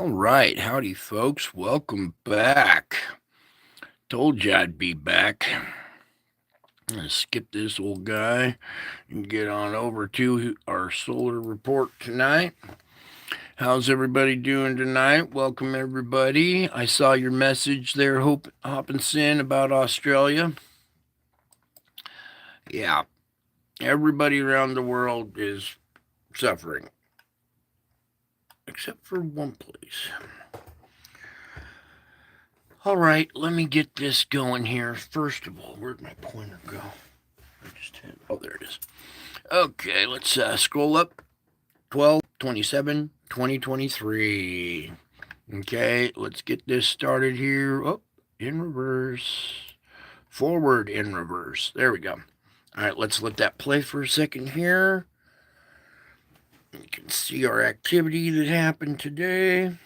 All right, howdy, folks. Welcome back. Told you I'd be back. I'm gonna skip this old guy and get on over to our solar report tonight. How's everybody doing tonight? Welcome, everybody. I saw your message there, Hope Hopkinson, about Australia. Yeah, everybody around the world is suffering, except for one place. All right, let me get this going here. First of all, where'd my pointer go? Oh, there it is. Okay, let's scroll up. 12/27/2023. Okay, let's get this started here. Oh, in reverse. Forward in reverse. There we go. All right, let's let that play for a second here. You can see our activity that happened today.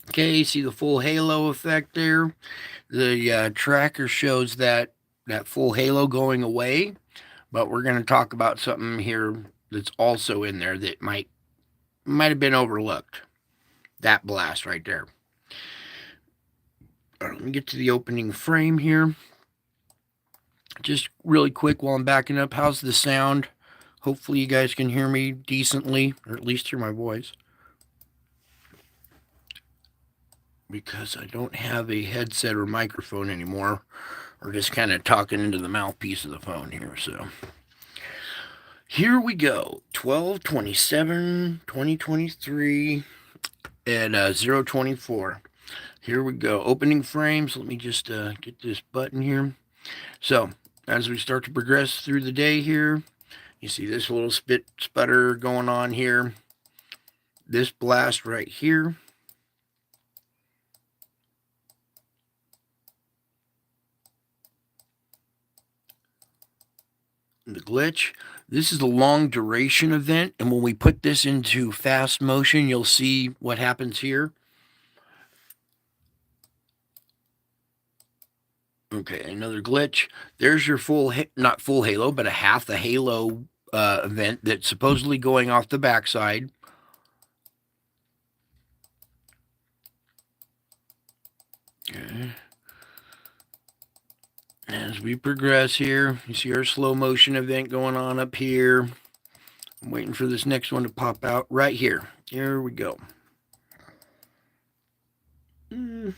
Okay, see the full halo effect there. The tracker shows that full halo going away, but we're going to talk about something here that's also in there that might have been overlooked. That blast right there. All right, let me get to the opening frame here. Just really quick while I'm backing up, how's the sound? Hopefully you guys can hear me decently, or at least hear my voice. Because I don't have a headset or microphone anymore. We're just kind of talking into the mouthpiece of the phone here, so. Here we go. 12/27/2023 at 0:24. Here we go. Opening frames. Let me just get this button here. So, as we start to progress through the day here, you see this little sputter going on here. This blast right here. The glitch. This is a long duration event, and when we put this into fast motion, you'll see what happens here. Okay, another glitch. There's your not full halo, but a half the halo event that's supposedly going off the backside. Okay. As we progress here, you see our slow motion event going on up here. I'm waiting for this next one to pop out right here. Here we go. There's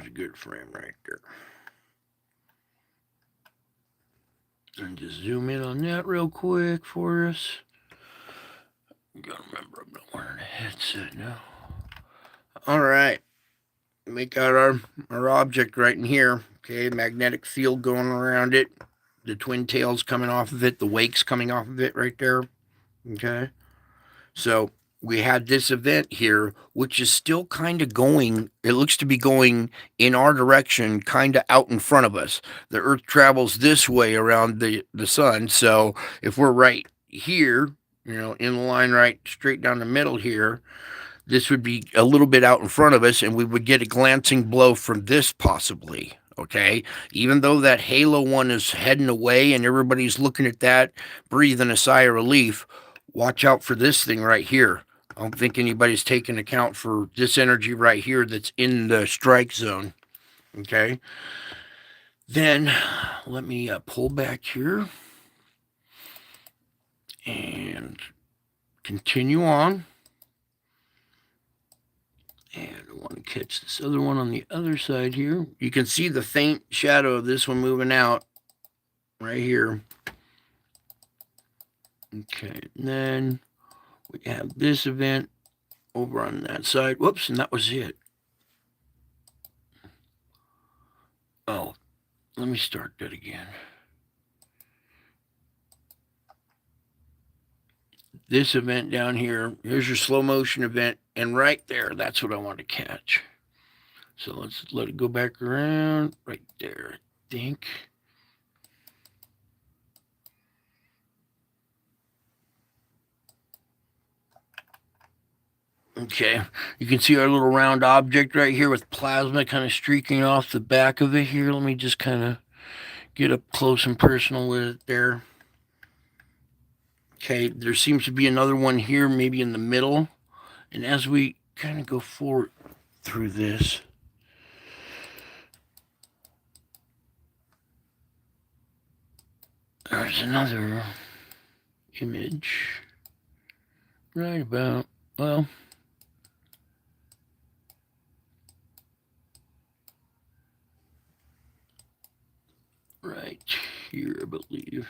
a good frame right there. And just zoom in on that real quick for us. You gotta remember I'm not wearing a headset now. All right. Make out our object right in here. Okay, magnetic field going around it. The twin tails coming off of it. The wakes coming off of it right there. Okay. So we had this event here, which is still kind of going, it looks to be going in our direction, kind of out in front of us. The Earth travels this way around the sun. So if we're right here, in the line right straight down the middle here, this would be a little bit out in front of us, and we would get a glancing blow from this possibly. Okay, even though that halo one is heading away and everybody's looking at that, breathing a sigh of relief, watch out for this thing right here. I don't think anybody's taking account for this energy right here that's in the strike zone. Okay, then let me pull back here and continue on. And I want to catch this other one on the other side here. You can see the faint shadow of this one moving out right here. Okay, and then we have this event over on that side. Whoops, and that was it. Oh, let me start that again. This event down here, here's your slow motion event, and right there, that's what I want to catch. So let's let it go back around right there, I think. Okay, you can see our little round object right here with plasma kind of streaking off the back of it here. Let me just kind of get up close and personal with it there. Okay, there seems to be another one here, maybe in the middle. And as we kind of go forward through this, there's another image right about, well, right here, I believe.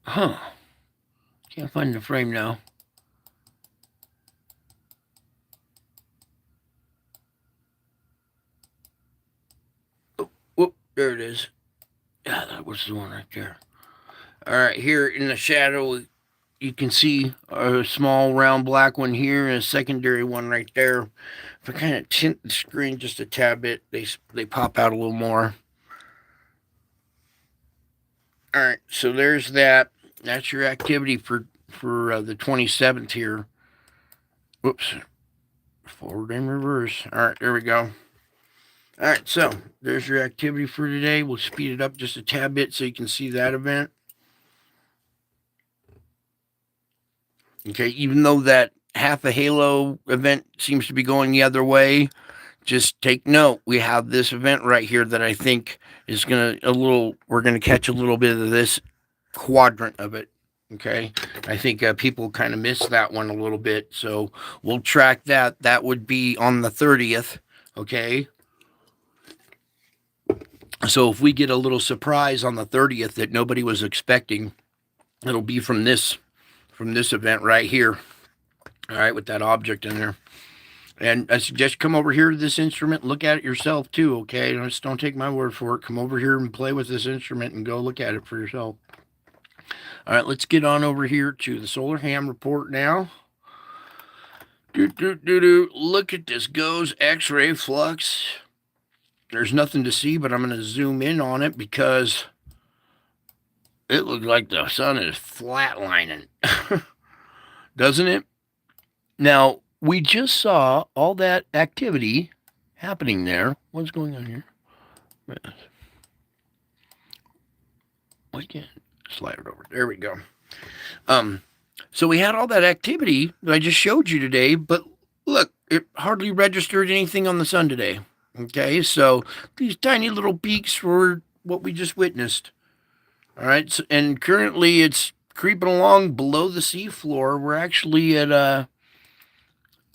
Huh. Can't find the frame now. Oh, whoop, there it is. Yeah, that was the one right there. All right, here in the shadow, you can see a small round black one here and a secondary one right there. If I kind of tint the screen just a tad bit, they pop out a little more. All right, so there's that. That's your activity for the 27th here. Whoops, forward and reverse. All right, there we go. All right, so there's your activity for today. We'll speed it up just a tad bit so you can see that event. Okay, even though that half a halo event seems to be going the other way, just take note. We have this event right here that I think is we're gonna catch a little bit of this quadrant of it. Okay, I think people kind of miss that one a little bit, so we'll track that. That would be on the 30th. Okay, so if we get a little surprise on the 30th that nobody was expecting, it'll be from this event right here. All right, with that object in there. And I suggest you come over here to this instrument, look at it yourself too, okay? Just don't take my word for it. Come over here and play with this instrument and go look at it for yourself. All right, let's get on over here to the solar ham report now. Look at this GOES X-ray flux. There's nothing to see, but I'm going to zoom in on it because it looks like the sun is flatlining. Doesn't it? Now, we just saw all that activity happening there. What's going on here? We can't slide it over. There we go. So we had all that activity that I just showed you today, but look, it hardly registered anything on the sun today. Okay, so these tiny little peaks were what we just witnessed. All right, so, and currently it's creeping along below the seafloor. We're actually at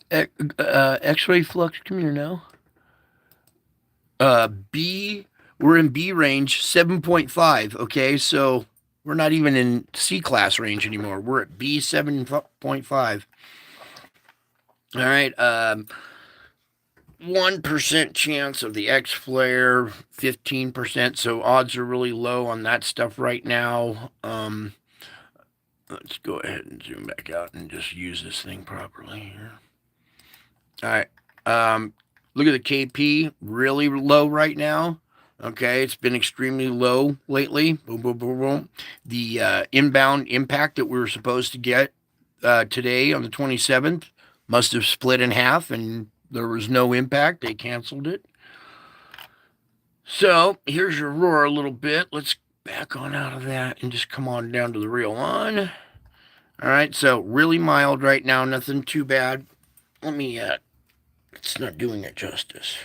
X-ray flux. Come here now. B. We're in B range 7.5. Okay, so we're not even in C class range anymore. We're at B 7.5. All right. 1% chance of the X flare, 15%. So odds are really low on that stuff right now. Let's go ahead and zoom back out and just use this thing properly here. All right. Look at the KP, really low right now. Okay, it's been extremely low lately. Boom, boom, boom, boom. The inbound impact that we were supposed to get today on the 27th must have split in half, and there was no impact. They canceled it. So here's your Aurora a little bit. Let's back on out of that and just come on down to the real one. All right, so really mild right now, nothing too bad. Let me, it's not doing it justice.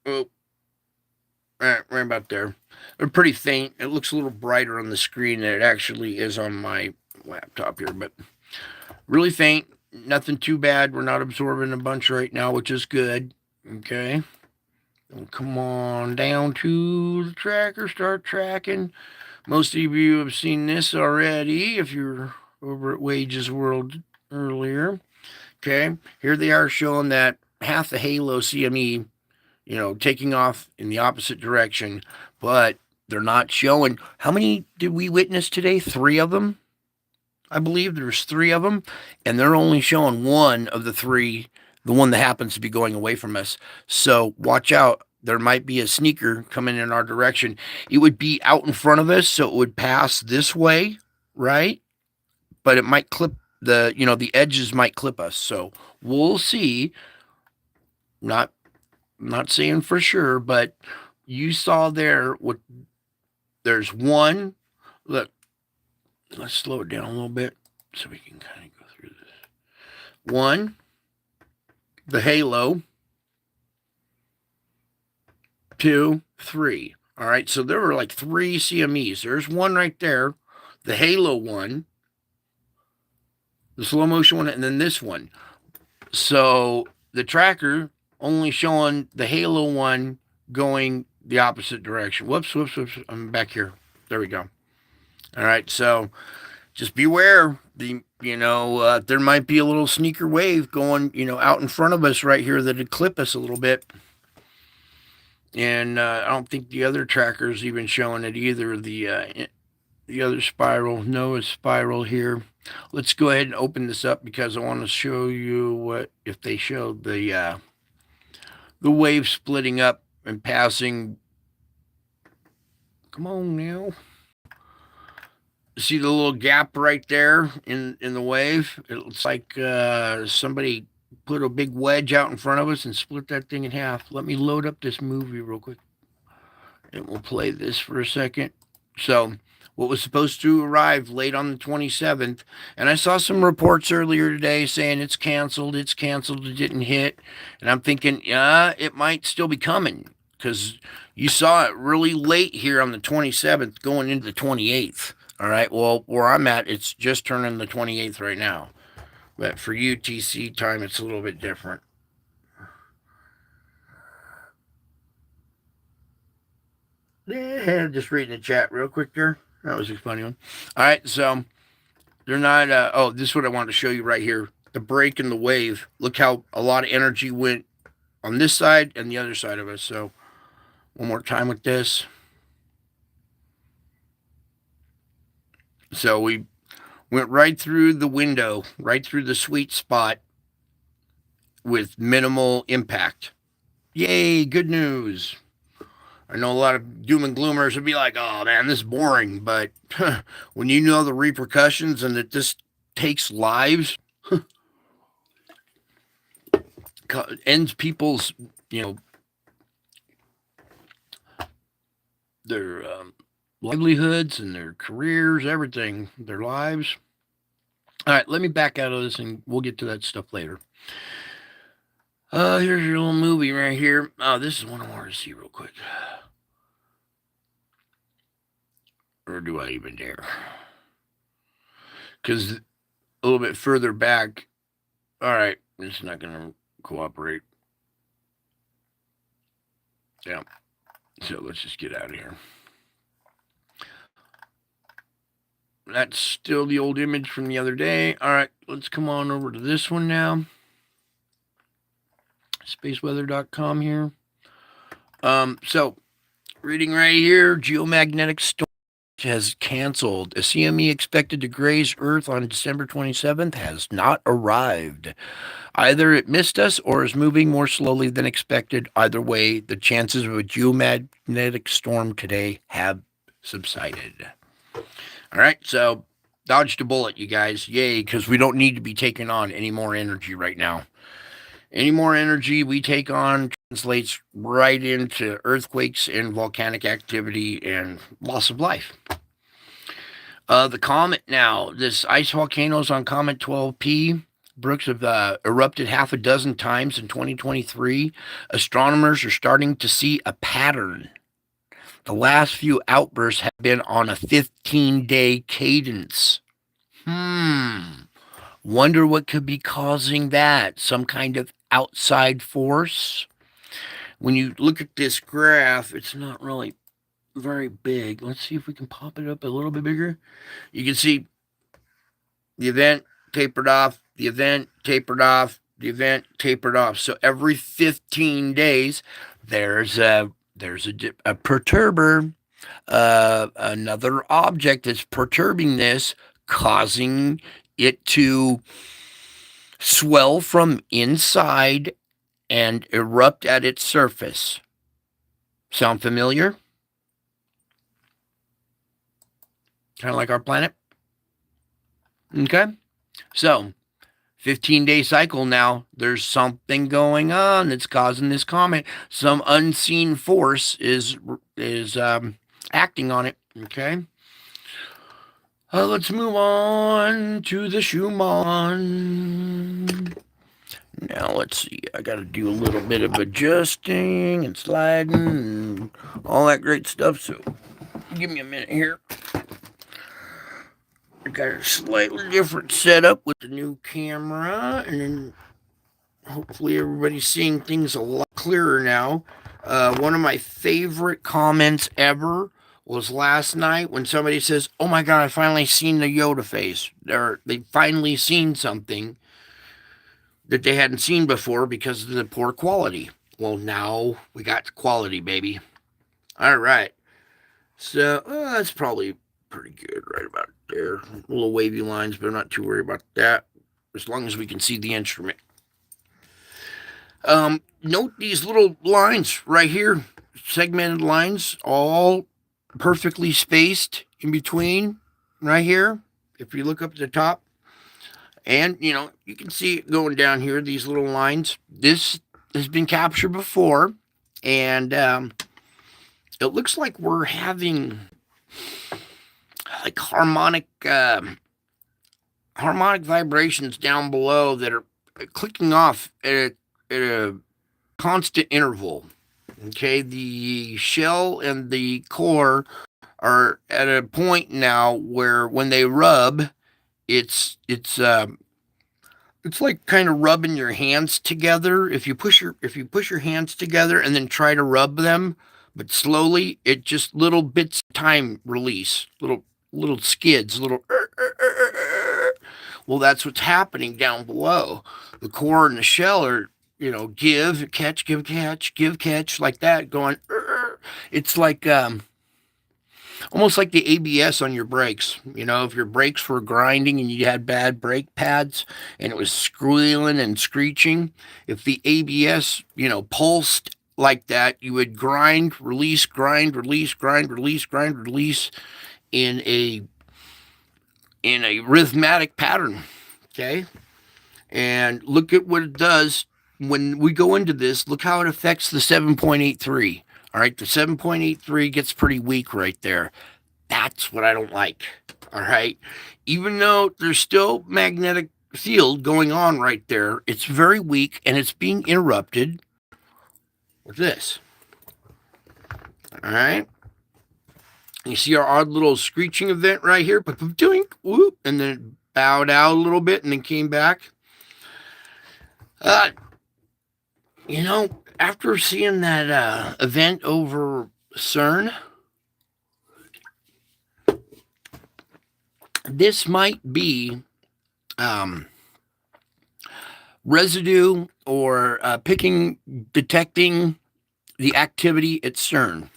Oh, right about there. They're pretty faint. It looks a little brighter on the screen than it actually is on my laptop here, but really faint. Nothing too bad. We're not absorbing a bunch right now, which is good. Okay. And come on down to the tracker. Start tracking. Most of you have seen this already if you're over at Wages World earlier. Okay. Here they are showing that half the Halo CME, taking off in the opposite direction, but they're not showing. How many did we witness today? 3 of them? I believe there's 3 of them, and they're only showing one of the 3, the one that happens to be going away from us. So watch out. There might be a sneaker coming in our direction. It would be out in front of us, so it would pass this way, right? But it might clip the edges might clip us. So we'll see Not saying for sure, but you saw there what there's one. Look, let's slow it down a little bit so we can kind of go through this. One, the halo. 2, 3. All right, so there were like 3 CMEs. There's one right there, the halo one, the slow motion one, and then this one. So the tracker only showing the halo one going the opposite direction. Whoops. I'm back here. There we go. All right, so just beware. There might be a little sneaker wave going, out in front of us right here that'd clip us a little bit. And I don't think the other tracker's even showing it either. The other spiral, Noah's spiral here. Let's go ahead and open this up because I want to show you what if they showed the wave splitting up and passing. Come on now. See the little gap right there in the wave? It looks like somebody put a big wedge out in front of us and split that thing in half. Let me load up this movie real quick. And we'll play this for a second. So, what was supposed to arrive late on the 27th, and I saw some reports earlier today saying it's canceled, it didn't hit. And I'm thinking, yeah, it might still be coming because you saw it really late here on the 27th going into the 28th. All right, well, where I'm at, it's just turning the 28th right now. But for UTC time, it's a little bit different. Yeah, just reading the chat real quick there. That was a funny one. All right, so they're not. This is what I wanted to show you right here. The break in the wave. Look how a lot of energy went on this side and the other side of us. So one more time with this. So we went right through the window, right through the sweet spot with minimal impact. Yay, good news. I know a lot of doom and gloomers would be like, oh man, this is boring. But when you know the repercussions and that this takes lives, ends people's, their livelihoods and their careers, everything, their lives. All right, let me back out of this and we'll get to that stuff later. Here's your little movie right here. Oh, this is one I wanted to see real quick. Or do I even dare? Because a little bit further back, all right, it's not going to cooperate. Yeah. So let's just get out of here. That's still the old image from the other day. All right, let's come on over to this one now. Spaceweather.com here. So, reading right here, geomagnetic storm has canceled. A CME expected to graze Earth on December 27th has not arrived. Either it missed us or is moving more slowly than expected. Either way, the chances of a geomagnetic storm today have subsided. All right, so dodged a bullet, you guys. Yay, because we don't need to be taking on any more energy right now. Any more energy we take on translates right into earthquakes and volcanic activity and loss of life. The comet now, this ice volcanoes on Comet 12P. Brooks have erupted half a dozen times in 2023. Astronomers are starting to see a pattern. The last few outbursts have been on a 15-day cadence. Wonder what could be causing that? Some kind of outside force? When you look at this graph, it's not really very big. Let's see if we can pop it up a little bit bigger. You can see the event tapered off, the event tapered off, the event tapered off. So every 15 days, there's a perturber, another object that's perturbing this, causing it to swell from inside and erupt at its surface. Sound familiar? Kind of like our planet? Okay. So, 15-day cycle now. There's something going on that's causing this comet. Some unseen force is acting on it. Okay. Let's move on to the Schumann. Now let's see. I got to do a little bit of adjusting and sliding and all that great stuff. So give me a minute here. I got a slightly different setup with the new camera, and then hopefully everybody's seeing things a lot clearer now. One of my favorite comments ever was last night when somebody says, "Oh my God, I finally seen the Yoda face." They finally seen something that they hadn't seen before because of the poor quality. Well, now we got quality, baby. All right. So that's probably pretty good right about there. Little wavy lines, but I'm not too worried about that as long as we can see the instrument. Note these little lines right here, segmented lines, all perfectly spaced in between right here. If you look up at the top, and you can see it going down here, these little lines. This has been captured before, and it looks like we're having like harmonic vibrations down below that are clicking off at a constant interval. Okay, the shell and the core are at a point now where when they rub, it's like kind of rubbing your hands together. If you push your hands together and then try to rub them, but slowly, it just little bits of time release, little skids, little. Well, that's what's happening down below. The core and the shell are, give, catch, give, catch, like that, going. It's like almost like the ABS on your brakes. If your brakes were grinding and you had bad brake pads and it was squealing and screeching, if the ABS, pulsed like that, you would grind, release, grind, release, grind, release, grind, release in a rhythmic pattern. Okay? And look at what it does when we go into this. Look how it affects the 7.83. All right, the 7.83 gets pretty weak right there. That's what I don't like. All right, even though there's still magnetic field going on right there, it's very weak and it's being interrupted with this. All right, you see our odd little screeching event right here, doing whoop, and then it bowed out a little bit and then came back. After seeing that event over CERN, this might be residue or detecting the activity at CERN.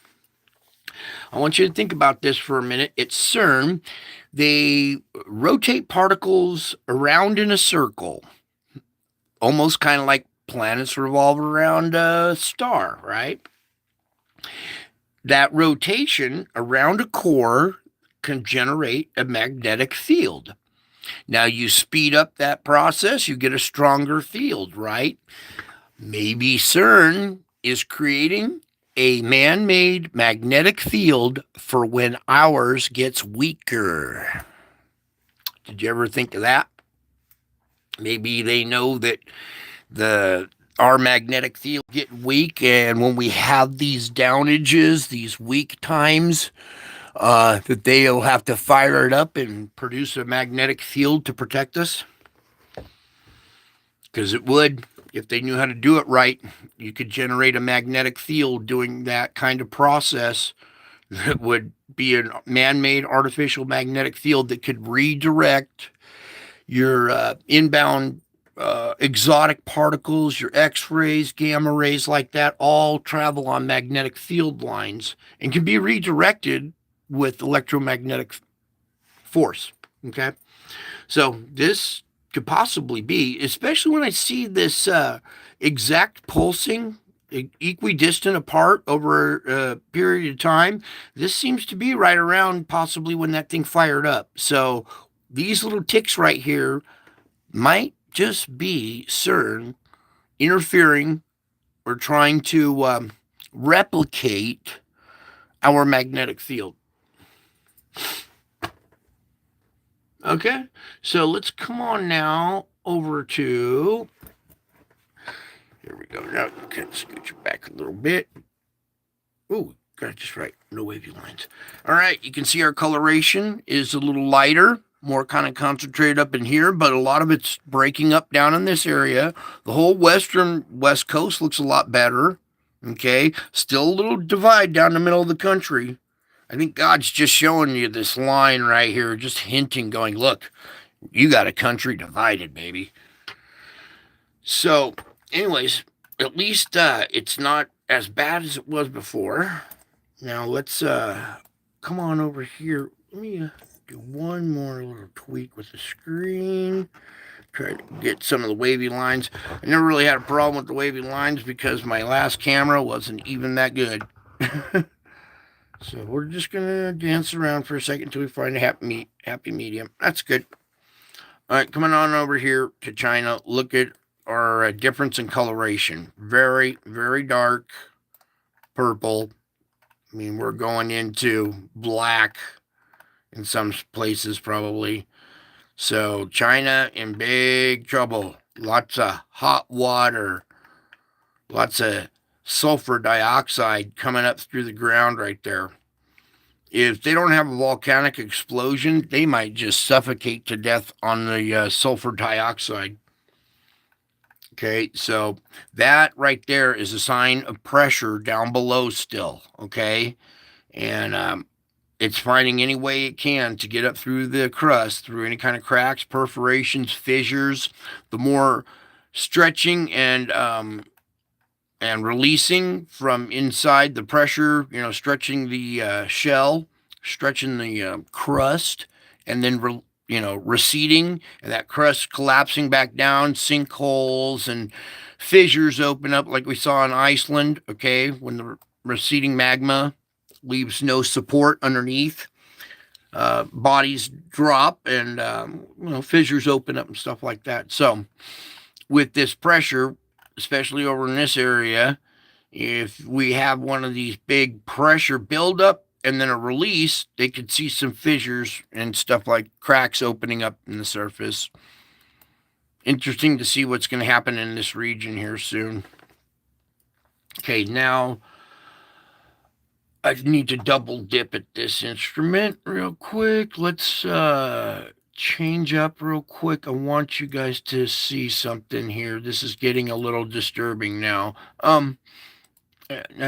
I want you to think about this for a minute. At CERN, they rotate particles around in a circle, almost kind of like planets revolve around a star, right? That rotation around a core can generate a magnetic field. Now you speed up that process, you get a stronger field, right? Maybe CERN is creating a man-made magnetic field for when ours gets weaker. Did you ever think of that? Maybe they know that our magnetic field get weak, and when we have these downages, these weak times, that they'll have to fire it up and produce a magnetic field to protect us. Because it would, if they knew how to do it right, you could generate a magnetic field doing that kind of process that would be a man-made artificial magnetic field that could redirect your inbound exotic particles, your X-rays, gamma rays like that, all travel on magnetic field lines and can be redirected with electromagnetic force. Okay, so this could possibly be, especially when I see this exact pulsing equidistant apart over a period of time. This seems to be right around possibly when that thing fired up. So these little ticks right here might just be CERN interfering or trying to replicate our magnetic field. Okay, so let's come on now over to, here we go. Now you can scooch it back a little bit. Ooh, got it just right. No wavy lines. All right, you can see our coloration is a little lighter, more kind of concentrated up in here, but a lot of it's breaking up down in this area. The whole west coast looks a lot better. Okay, still a little divide down the middle of the country. I think God's just showing you this line right here, just hinting, going, look, you got a country divided, baby. So, anyways, at least it's not as bad as it was before. Now, let's come on over here. Let me do one more little tweak with the screen. Try to get some of the wavy lines. I never really had a problem with the wavy lines because my last camera wasn't even that good. So we're just going to dance around for a second until we find a happy medium. That's good. All right, coming on over here to China. Look at our difference in coloration. Very, very dark purple. I mean, we're going into black in some places probably. So China in big trouble. Lots of hot water. Lots of sulfur dioxide coming up through the ground right there. If they don't have a volcanic explosion, they might just suffocate to death on the sulfur dioxide. Okay, so that right there is a sign of pressure down below still, okay? And it's finding any way it can to get up through the crust, through any kind of cracks, perforations, fissures. The more stretching and releasing from inside the pressure, stretching the shell, stretching the crust, and then, receding, and that crust collapsing back down, sinkholes and fissures open up like we saw in Iceland, okay, when the receding magma leaves no support underneath. Bodies drop and, fissures open up and stuff like that. So with this pressure, especially over in this area, if we have one of these big pressure buildup and then a release, they could see some fissures and stuff like cracks opening up in the surface. Interesting to see what's going to happen in this region here soon. Okay, now I need to double dip at this instrument real quick. Let's change up real quick. I want you guys to see something here. This is getting a little disturbing now. I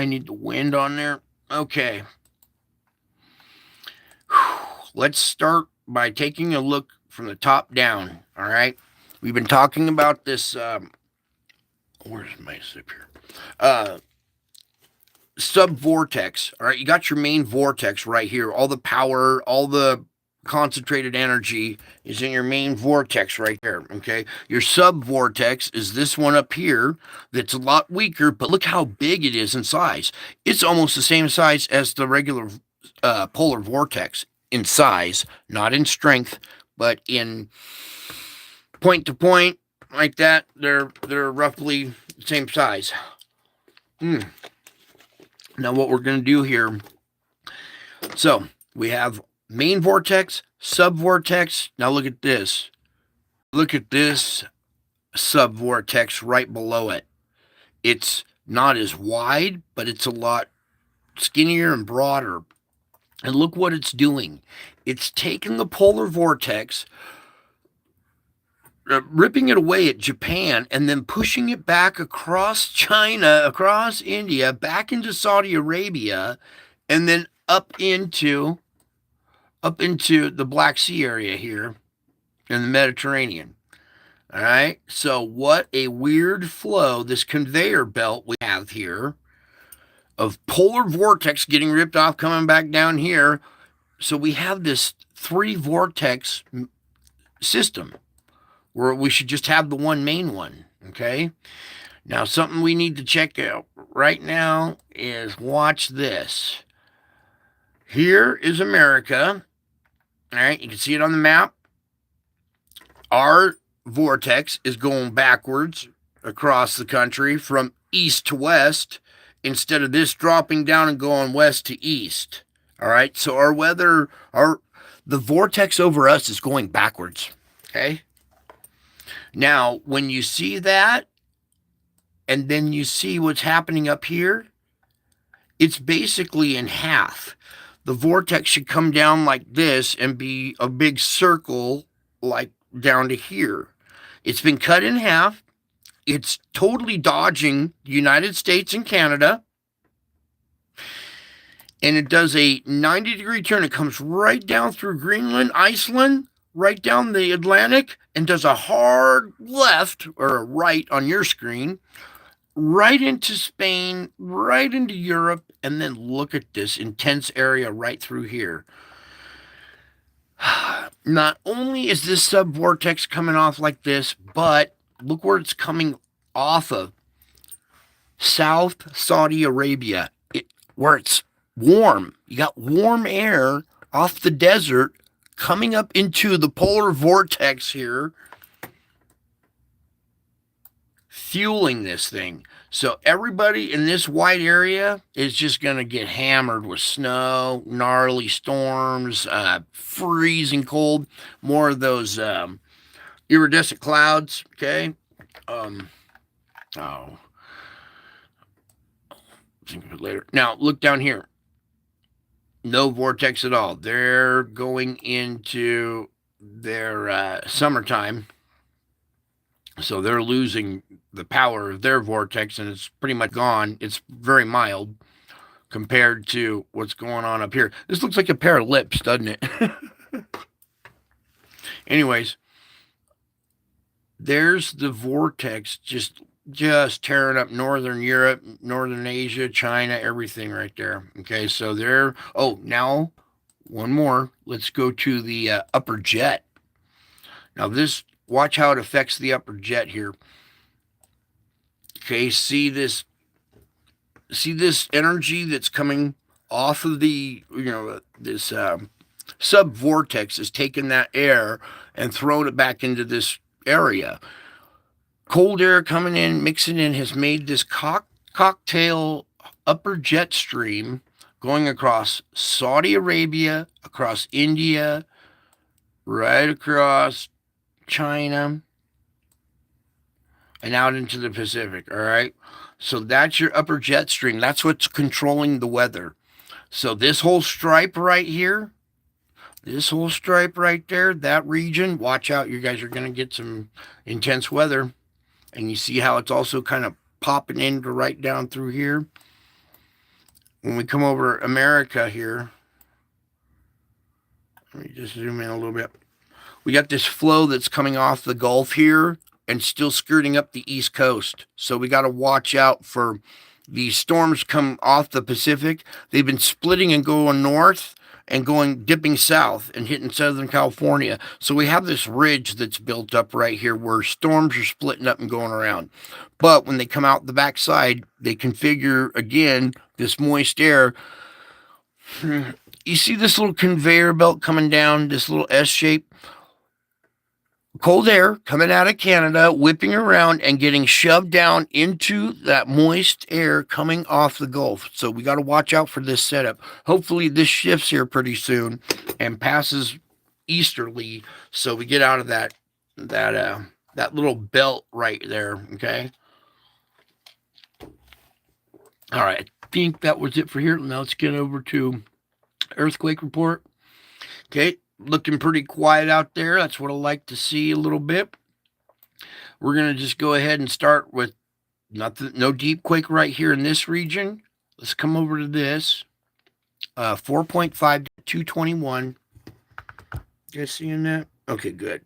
need the wind on there. Okay. Let's start by taking a look from the top down. All right. We've been talking about this. Where's my zip here? Subvortex. All right. You got your main vortex right here. All the power, all the concentrated energy is in your main vortex right there. Okay. Your subvortex is this one up here that's a lot weaker, but look how big it is in size. It's almost the same size as the regular polar vortex in size, not in strength, but in point to point like that. They're roughly the same size. Now what we're going to do here, so we have main vortex, subvortex. Now look at this. Look at this subvortex right below it. It's not as wide, but it's a lot skinnier and broader. And look what it's doing. It's taking the polar vortex, ripping it away at Japan, and then pushing it back across China, across India, back into Saudi Arabia, and then up into the Black Sea area here in the Mediterranean. All right. So what a weird flow, this conveyor belt we have here of polar vortex getting ripped off, coming back down here. So we have this 3 vortex system where we should just have the one main one. Okay. Now, something we need to check out right now is watch this. Here is America. All right. You can see it on the map. Our vortex is going backwards across the country from east to west instead of this dropping down and going west to east. All right. So our weather, the vortex over us is going backwards. Okay. Now, when you see that, and then you see what's happening up here, it's basically in half. The vortex should come down like this and be a big circle like down to here. It's been cut in half. It's totally dodging the United States and Canada. And it does a 90-degree turn. It comes right down through Greenland, Iceland, right down the Atlantic, and does a hard left or a right on your screen, right into Spain, right into Europe, and then look at this intense area right through here. Not only is this subvortex coming off like this, but look where it's coming off of. South Saudi Arabia, where it's warm. You got warm air off the desert coming up into the polar vortex here, fueling this thing. So everybody in this white area is just going to get hammered with snow, gnarly storms, freezing cold, more of those iridescent clouds, okay? Think of it later. Now, look down here. No vortex at all. They're going into their summertime. So they're losing the power of their vortex, and it's pretty much gone. It's very mild compared to what's going on up here. This looks like a pair of lips, doesn't it? Anyways, there's the vortex just tearing up Northern Europe, Northern Asia, China, everything right there. Okay, so there. Oh, now one more. Let's go to the upper jet. Now this, watch how it affects the upper jet here. Okay, see this energy that's coming off of the, this subvortex is taking that air and throwing it back into this area. Cold air coming in, mixing in, has made this cocktail upper jet stream going across Saudi Arabia, across India, right across China, and out into the Pacific, all right? So that's your upper jet stream. That's what's controlling the weather. So this whole stripe right here, this whole stripe right there, that region, watch out. You guys are going to get some intense weather. And you see how it's also kind of popping into right down through here. When we come over America here, let me just zoom in a little bit. We got this flow that's coming off the Gulf here and still skirting up the East Coast. So we got to watch out for these storms come off the Pacific. They've been splitting and going north and dipping south and hitting Southern California. So we have this ridge that's built up right here where storms are splitting up and going around. But when they come out the backside, they configure again this moist air. You see this little conveyor belt coming down, this little S shape? Cold air coming out of Canada, whipping around and getting shoved down into that moist air coming off the Gulf. So we got to watch out for this setup. Hopefully this shifts here pretty soon and passes easterly, so we get out of that little belt right there. Okay. All right. I think that was it for here. Now let's get over to earthquake report. Okay. Looking pretty quiet out there. That's what I like to see a little bit. We're going to just go ahead and start with no deep quake right here in this region. Let's come over to this. 4.5 to 221. You guys seeing that? Okay, good.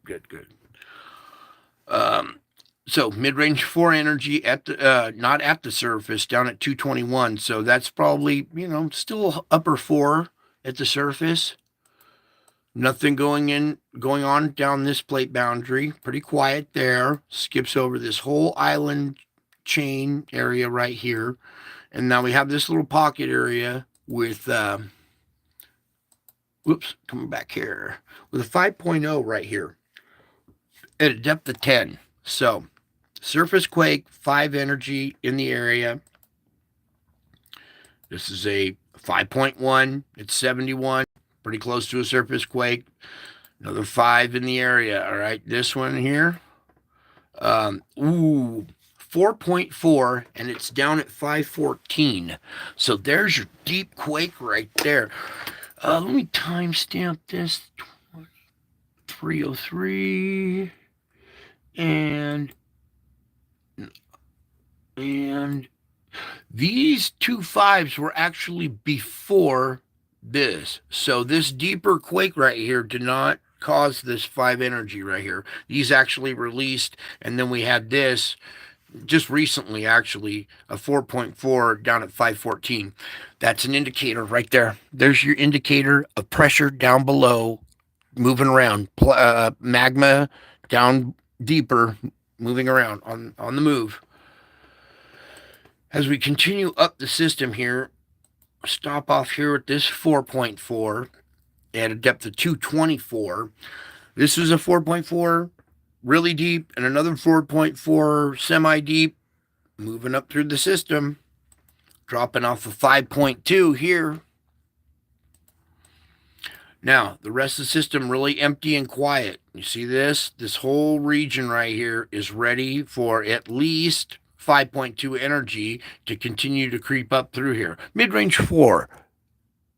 So mid-range 4 energy at the not at the surface, down at 221. So that's probably, still upper 4 at the surface. Nothing going on down this plate boundary. Pretty quiet there. Skips over this whole island chain area right here. And now we have this little pocket area with, coming back here, with a 5.0 right here. at a depth of 10. So, surface quake, 5 energy in the area. This is a 5.1. It's 71, pretty close to a surface quake. Another 5 in the area. All right, this one here. 4.4, and it's down at 514. So there's your deep quake right there. Let me timestamp this. 303 and these 2 5s were actually before this. So this deeper quake right here did not cause this 5 energy right here. These actually released, and then we had this just recently, actually, a 4.4 down at 514. That's an indicator right there. There's your indicator of pressure down below, moving around. Magma down deeper, moving around on the move. As we continue up the system here, stop off here at this 4.4 at a depth of 224. This is a 4.4 really deep, and another 4.4 semi-deep, moving up through the system, dropping off of 5.2 here. Now, the rest of the system really empty and quiet. You see this? This whole region right here is ready for at least 5.2 energy to continue to creep up through here. Mid-range 4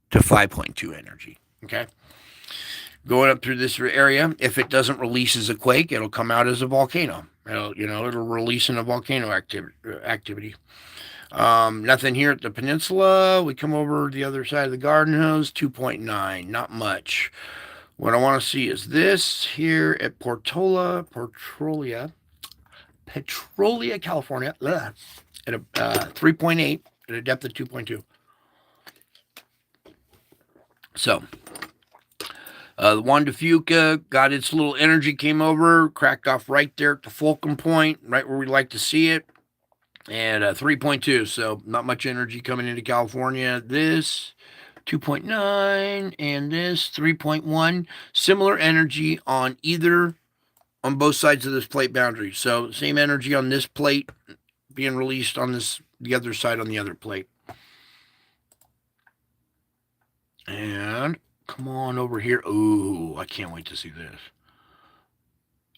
to 5.2 energy, okay? Going up through this area, if it doesn't release as a quake, it'll come out as a volcano. It'll release in a volcano activity. Nothing here at the peninsula. We come over the other side of the garden hose, 2.9, not much. What I want to see is this here at Petrolia, California, at a 3.8 at a depth of 2.2. So, the Juan de Fuca got its little energy, came over, cracked off right there at the fulcrum point, right where we like to see it, and 3.2. So not much energy coming into California. This 2.9 and this 3.1. Similar energy on both sides of this plate boundary. So same energy on this plate being released on the other side on the other plate. And come on over here. Ooh, I can't wait to see this.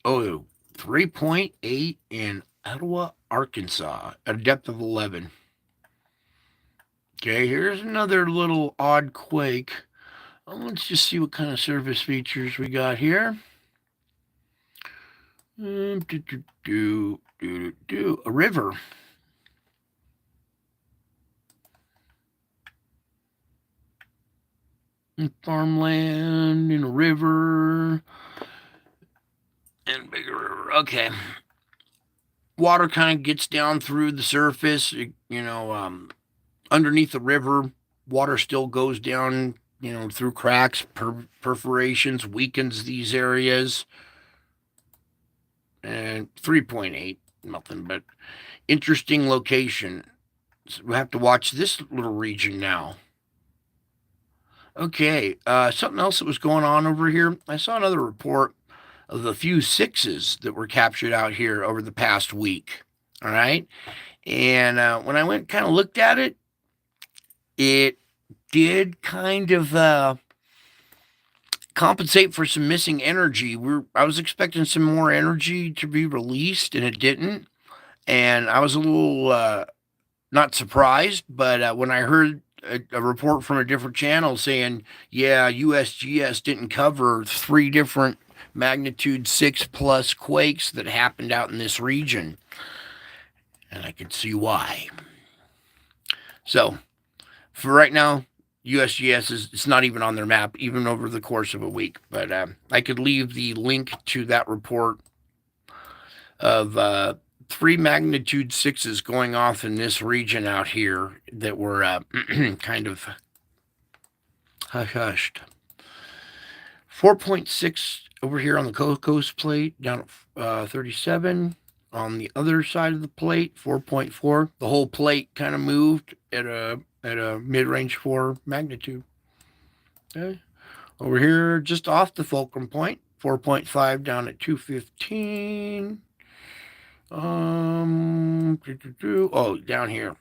Oh, 3.8 in Ottawa, Arkansas, at a depth of 11. Okay, here's another little odd quake. Let's just see what kind of surface features we got here. A river. Farmland in a river and bigger river. Okay. Water kind of gets down through the surface, underneath the river. Water still goes down, through cracks, perforations, weakens these areas. And 3.8, nothing but interesting location. So we have to watch this little region now. Okay, something else that was going on over here. I saw another report of a few 6s that were captured out here over the past week. All right. And when I went kind of looked at it, it did kind of compensate for some missing energy. I was expecting some more energy to be released, and it didn't. And I was a little not surprised, but when I heard a report from a different channel saying, yeah, USGS didn't cover 3 different magnitude 6+ quakes that happened out in this region. And I could see why. So, for right now, USGS it's not even on their map, even over the course of a week. But I could leave the link to that report of 3 magnitude 6s going off in this region out here that were kind of hushed. 4.6 over here on the coast plate, down at 37. On the other side of the plate, 4.4. The whole plate kind of moved at a mid-range 4 magnitude. Okay. Over here, just off the fulcrum point, 4.5 down at 215. Oh, down here.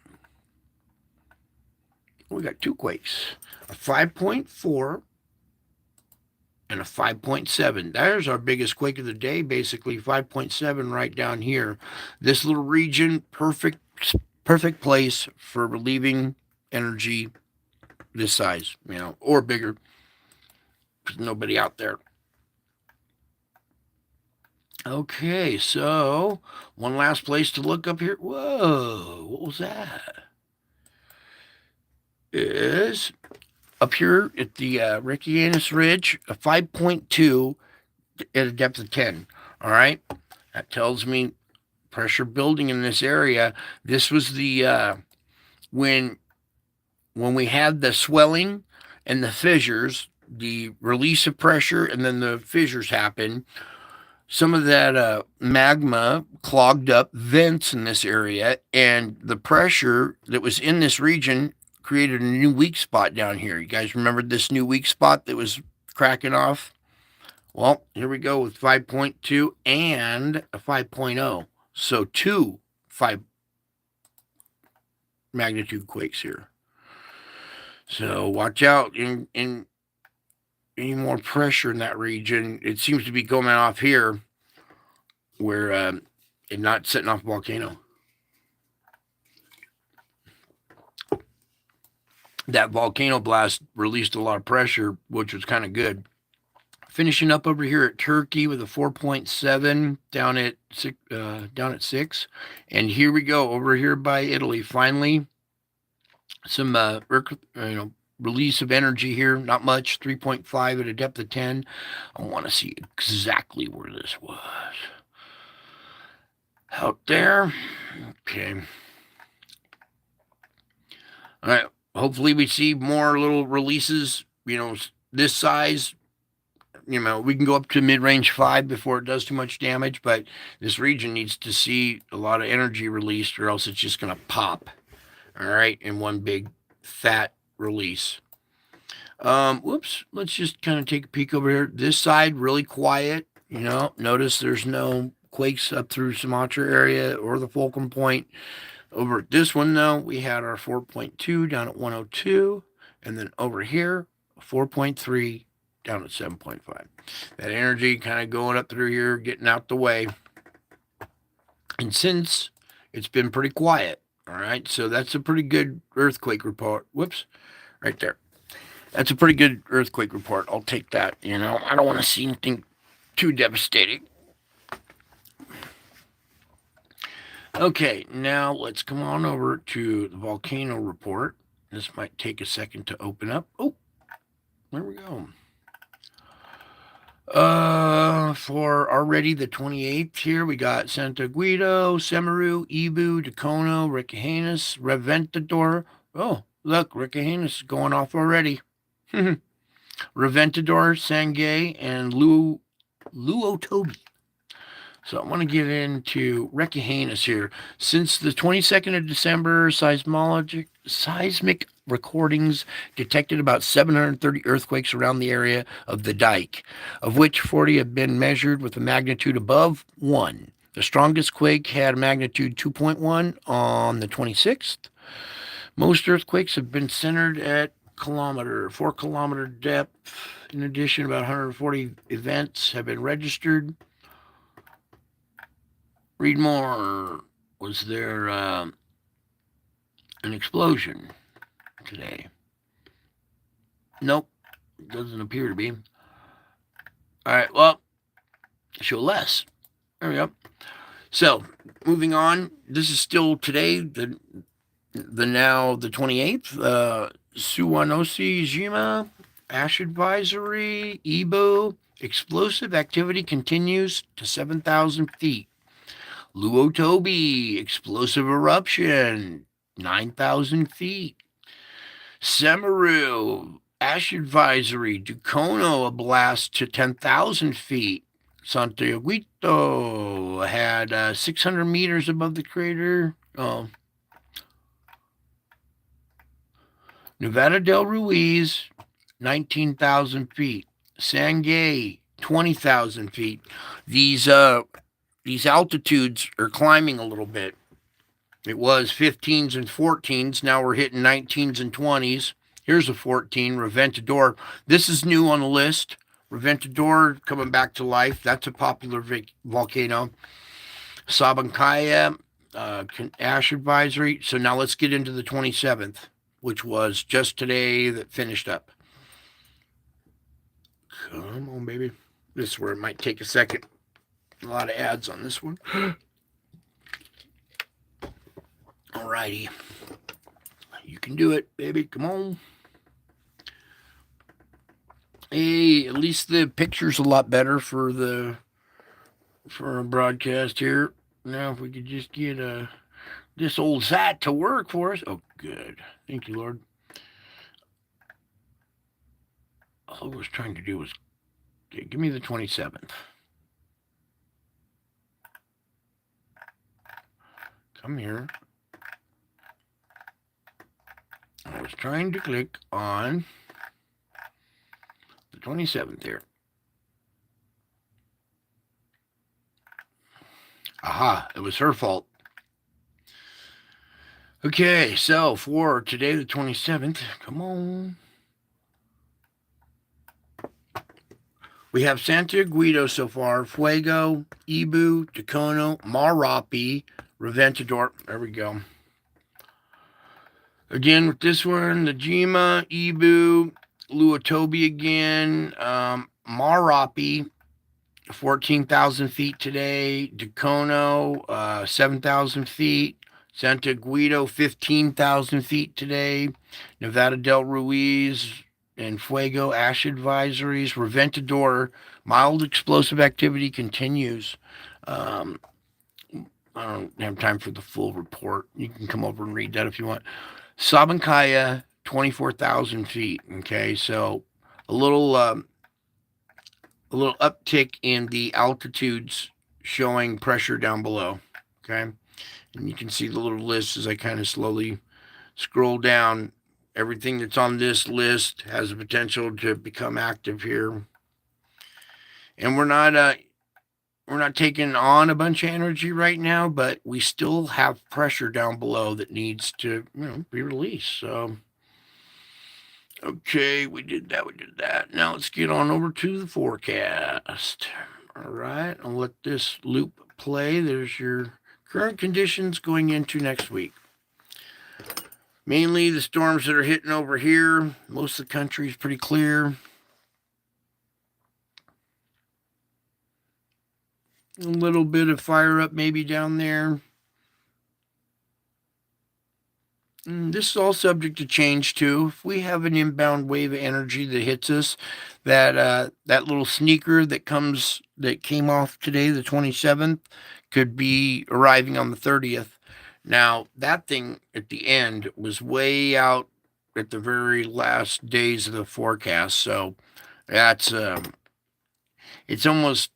We got two quakes. A 5.4 and a 5.7. There's our biggest quake of the day, basically 5.7 right down here. This little region, perfect place for relieving energy this size, or bigger. There's nobody out there. Okay, so one last place to look up here. Whoa, what was that? Is up here at the Rickianus Ridge, a 5.2 at a depth of 10. All right, that tells me pressure building in this area. This was the when we had the swelling and the fissures, the release of pressure, and then the fissures happen. Some of that magma clogged up vents in this area, and the pressure that was in this region created a new weak spot down here. You guys remember this new weak spot that was cracking off? Well, here we go with 5.2 and a 5.0. So 2 5 magnitude quakes here. So watch out in any more pressure in that region. It seems to be coming off here where it's not setting off a volcano. That volcano blast released a lot of pressure, which was kind of good. Finishing up over here at Turkey with a 4.7 down at 6. And here we go over here by Italy. Finally, some release of energy here. Not much, 3.5 at a depth of 10. I want to see exactly where this was. Out there. Okay. All right. Hopefully we see more little releases, this size. We can go up to mid-range 5 before it does too much damage, but this region needs to see a lot of energy released, or else it's just going to pop, all right, in one big fat release. Whoops, let's just kind of take a peek over here. This side, really quiet, notice there's no quakes up through Sumatra area or the Fulcrum Point. Over at this one, though, we had our 4.2 down at 102, and then over here, 4.3 down at 7.5. That energy kind of going up through here, getting out the way. And since it's been pretty quiet, all right, so that's a pretty good earthquake report. Whoops, right there. That's a pretty good earthquake report. I'll take that, I don't want to see anything too devastating. Okay, now let's come on over to the volcano report. This might take a second to open up. Oh, there we go. For already the 28th here, we got Santa Guido, Semeru, Ibu, Dacono, Rekehanus, Reventador. Oh, look, Rekehanus is going off already. Reventador, Sangay, and Luotobi. So I want to get into Rekehanus here. Since the 22nd of December, seismic recordings detected about 730 earthquakes around the area of the dike, of which 40 have been measured with a magnitude above 1. The strongest quake had a magnitude 2.1 on the 26th. Most earthquakes have been centered at 4 kilometer depth. In addition, about 140 events have been registered. Read more. Was there an explosion today? Nope. Doesn't appear to be. All right. Well, show less. There we go. So, moving on. This is still today, the 28th. Suwanoshi Jima, ash advisory, Ibu, explosive activity continues to 7,000 feet. Luotobi, explosive eruption, 9,000 feet. Semeru, ash advisory. Dacono, a blast to 10,000 feet. Santiaguito had 600 meters above the crater. Nevada del Ruiz, 19,000 feet. Sangay, 20,000 feet. These altitudes are climbing a little bit. It was 15s and 14s. Now we're hitting 19s and 20s. Here's a 14, Reventador. This is new on the list. Reventador coming back to life. That's a popular volcano. Sabancaya, ash advisory. So now let's get into the 27th, which was just today that finished up. Come on, baby. This is where it might take a second. A lot of ads on this one. Alrighty. You can do it, baby. Come on. Hey, at least the picture's a lot better for a broadcast here. Now, if we could just get this old site to work for us. Oh, good. Thank you, Lord. All I was trying to do was give me the 27th. Come here. I was trying to click on the 27th here. Aha, it was her fault. Okay, so for today, the 27th, come on. We have Santa Guido so far, Fuego, Ibu, Tucano, Marapi, Reventador. There we go. Again, with this one, the Jima, Ibu, Luotobi again, Marapi, 14,000 feet today, Tucano, 7,000 feet, Santa Guido, 15,000 feet today, Nevada del Ruiz, and Fuego ash advisories. Reventador, mild explosive activity continues. I don't have time for the full report. You can come over and read that if you want. Sabancaya, 24,000 feet. Okay, so a little uptick in the altitudes showing pressure down below. Okay, and you can see the little list as I kind of slowly scroll down. Everything that's on this list has the potential to become active here. And we're not taking on a bunch of energy right now, but we still have pressure down below that needs to, be released. So, okay, we did that. Now let's get on over to the forecast. All right, I'll let this loop play. There's your current conditions going into next week. Mainly the storms that are hitting over here. Most of the country is pretty clear. A little bit of fire up maybe down there. This is all subject to change too. If we have an inbound wave of energy that hits us, that little sneaker that came off today, the 27th, could be arriving on the 30th. Now, that thing at the end was way out at the very last days of the forecast. So that's it's almost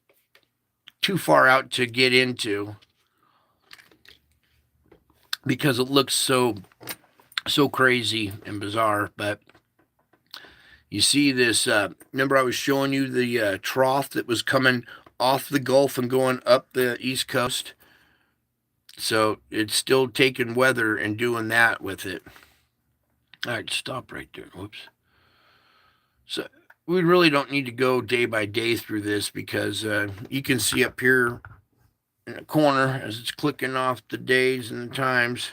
too far out to get into because it looks so crazy and bizarre. But you see this, remember I was showing you the trough that was coming off the Gulf and going up the East Coast? So it's still taking weather and doing that with it. All right, stop right there. Whoops. So we really don't need to go day by day through this because you can see up here in the corner as it's clicking off the days and the times.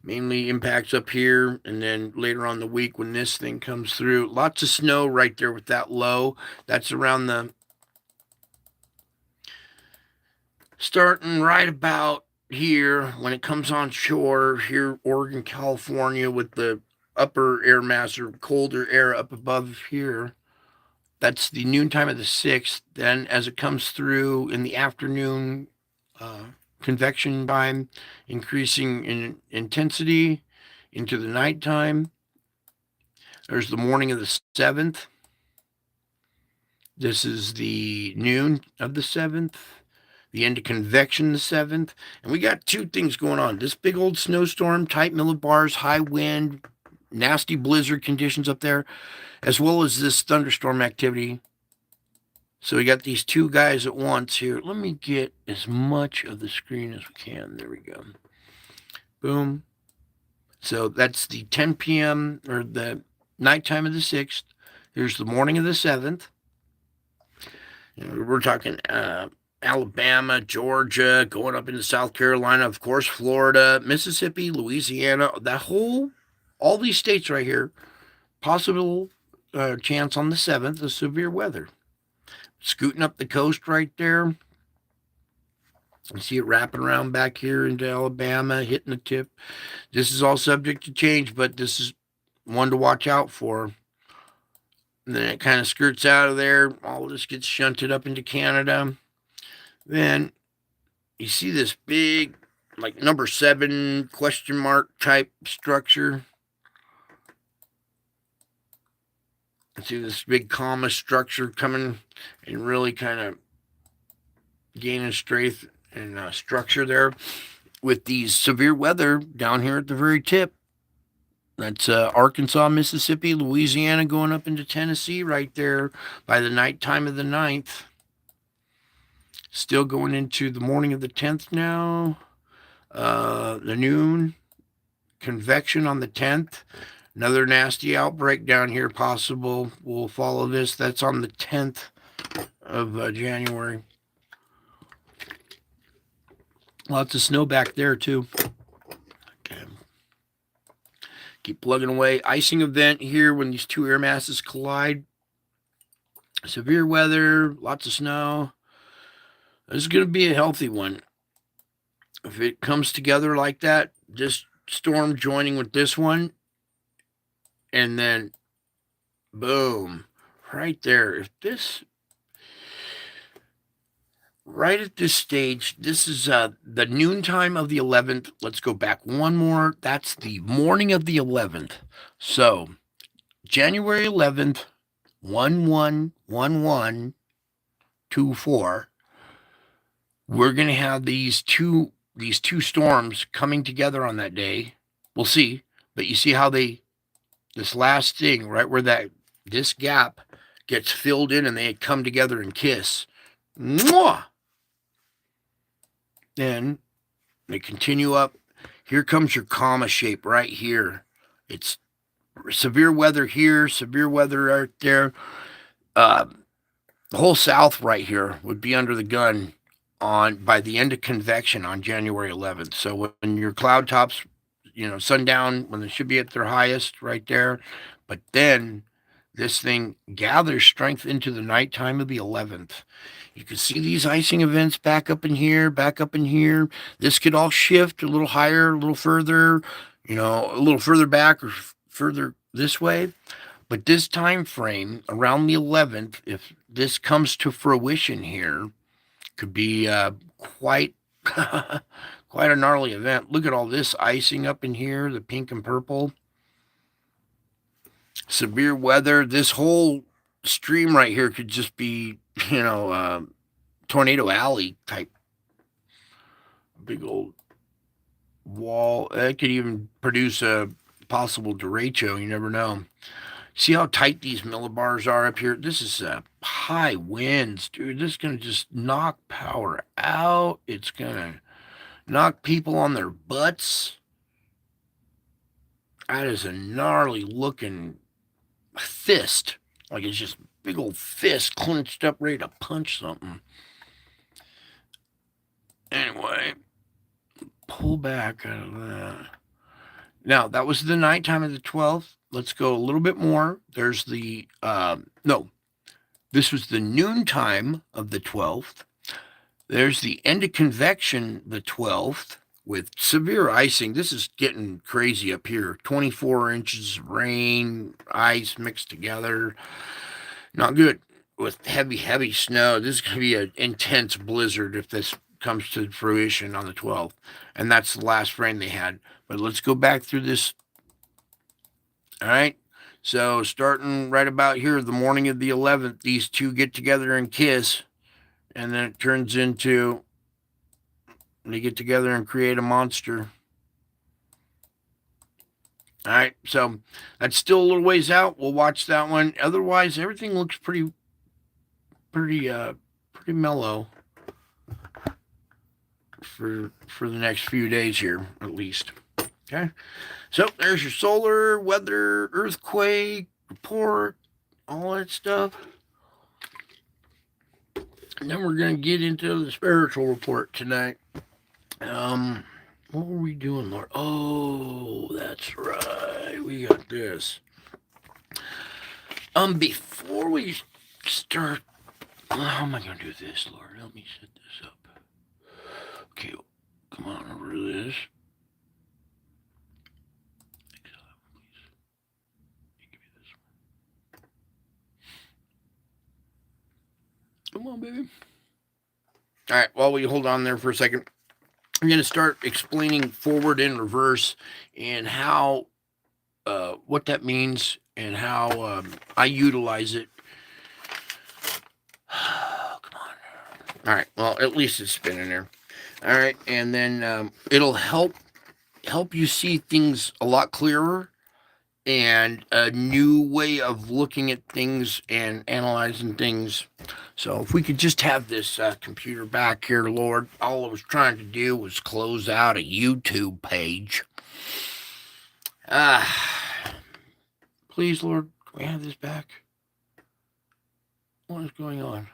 Mainly impacts up here, and then later on the week when this thing comes through, lots of snow right there with that low. That's around the starting right about here when it comes on shore here, Oregon, California, with the upper air mass or colder air up above here. That's the noontime of the 6th. Then as it comes through in the afternoon, convection time increasing in intensity into the nighttime. There's the morning of the 7th. This is the noon of the 7th. The end of convection the 7th. And we got two things going on. This big old snowstorm, tight millibars, high wind, nasty blizzard conditions up there, as well as this thunderstorm activity. So we got these two guys at once here. Let me get as much of the screen as we can. There we go. Boom. So that's the 10 p.m. or the nighttime of the 6th. Here's the morning of the 7th. We're talking Alabama, Georgia, going up into South Carolina, of course, Florida, Mississippi, Louisiana, all these states right here, possible chance on the 7th of severe weather. Scooting up the coast right there. You see it wrapping around back here into Alabama, hitting the tip. This is all subject to change, but this is one to watch out for. And then it kind of skirts out of there. All this gets shunted up into Canada. Then you see this big, like number 7 question mark type structure. You see this big comma structure coming and really kind of gaining strength and structure there with these severe weather down here at the very tip. That's Arkansas, Mississippi, Louisiana, going up into Tennessee right there by the nighttime of the 9th. Still going into the morning of the 10th now. The noon convection on the 10th. Another nasty outbreak down here possible. We'll follow this. That's on the 10th of January. Lots of snow back there too. Okay. Keep plugging away. Icing event here when these two air masses collide. Severe weather, lots of snow. This is going to be a healthy one. If it comes together like that, this storm joining with this one, and then boom, right there. If this, right at this stage, this is the noontime of the 11th. Let's go back one more. That's the morning of the 11th. So January 11th, 111124. We're going to have these two storms coming together on that day. We'll see. But you see how this last thing, right where this gap gets filled in and they come together and kiss. Mwah! Then they continue up. Here comes your comma shape right here. It's severe weather here, severe weather right there. The whole South right here would be under the gun by the end of convection on January 11th. So when your cloud tops, sundown, when they should be at their highest right there, but then this thing gathers strength into the nighttime of the 11th. You can see these icing events back up in here, back up in here. This could all shift a little higher, a little further, a little further back or further this way. But this time frame around the 11th, if this comes to fruition here, could be quite quite a gnarly event. Look at all this icing up in here, the pink and purple. Severe weather. This whole stream right here could just be, Tornado Alley type. Big old wall. It could even produce a possible derecho. You never know. See how tight these millibars are up here? This is high winds, dude. This is going to just knock power out. It's going to knock people on their butts. That is a gnarly looking fist. Like it's just big old fist clenched up, ready to punch something. Anyway, pull back out of that. Now, that was the nighttime of the 12th. Let's go a little bit more. There's this was the noontime of the 12th. There's the end of convection, the 12th, with severe icing. This is getting crazy up here. 24 inches of rain, ice mixed together. Not good. With heavy, heavy snow. This is going to be an intense blizzard if this comes to fruition on the 12th. And that's the last rain they had. But let's go back through this. All right. So starting right about here, the morning of the 11th, these two get together and kiss. And then it turns into, they get together and create a monster. All right, so that's still a little ways out. We'll watch that one. Otherwise, everything looks pretty mellow for the next few days here, at least. Okay, so there's your solar, weather, earthquake report, all that stuff. And then we're gonna get into the spiritual report tonight. What were we doing, Lord? Oh, that's right. We got this. Before we start, how am I gonna do this, Lord? Help me set this up. Okay, come on over to this. Come on, baby. All right, while we hold on there for a second, I'm going to start explaining forward and reverse and how, what that means and how I utilize it. Come on. All right, well, at least it's spinning there. All right, and then it'll help you see things a lot clearer and a new way of looking at things and analyzing things. So if we could just have this computer back here, Lord, all I was trying to do was close out a YouTube page. Please, Lord, can we have this back? What is going on?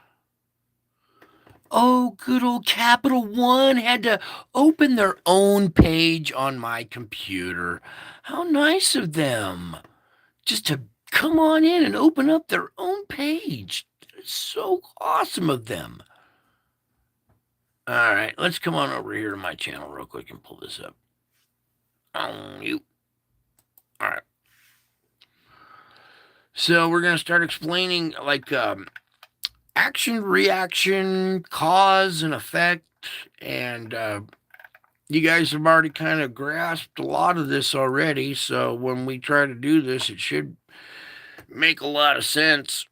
Oh, good old Capital One had to open their own page on my computer. How nice of them. Just to come on in and open up their own page. It's so awesome of them. All right, let's come on over here to my channel real quick and pull this up. You. All right. So we're going to start explaining like action, reaction, cause, and effect. And you guys have already kind of grasped a lot of this already. So when we try to do this, it should make a lot of sense.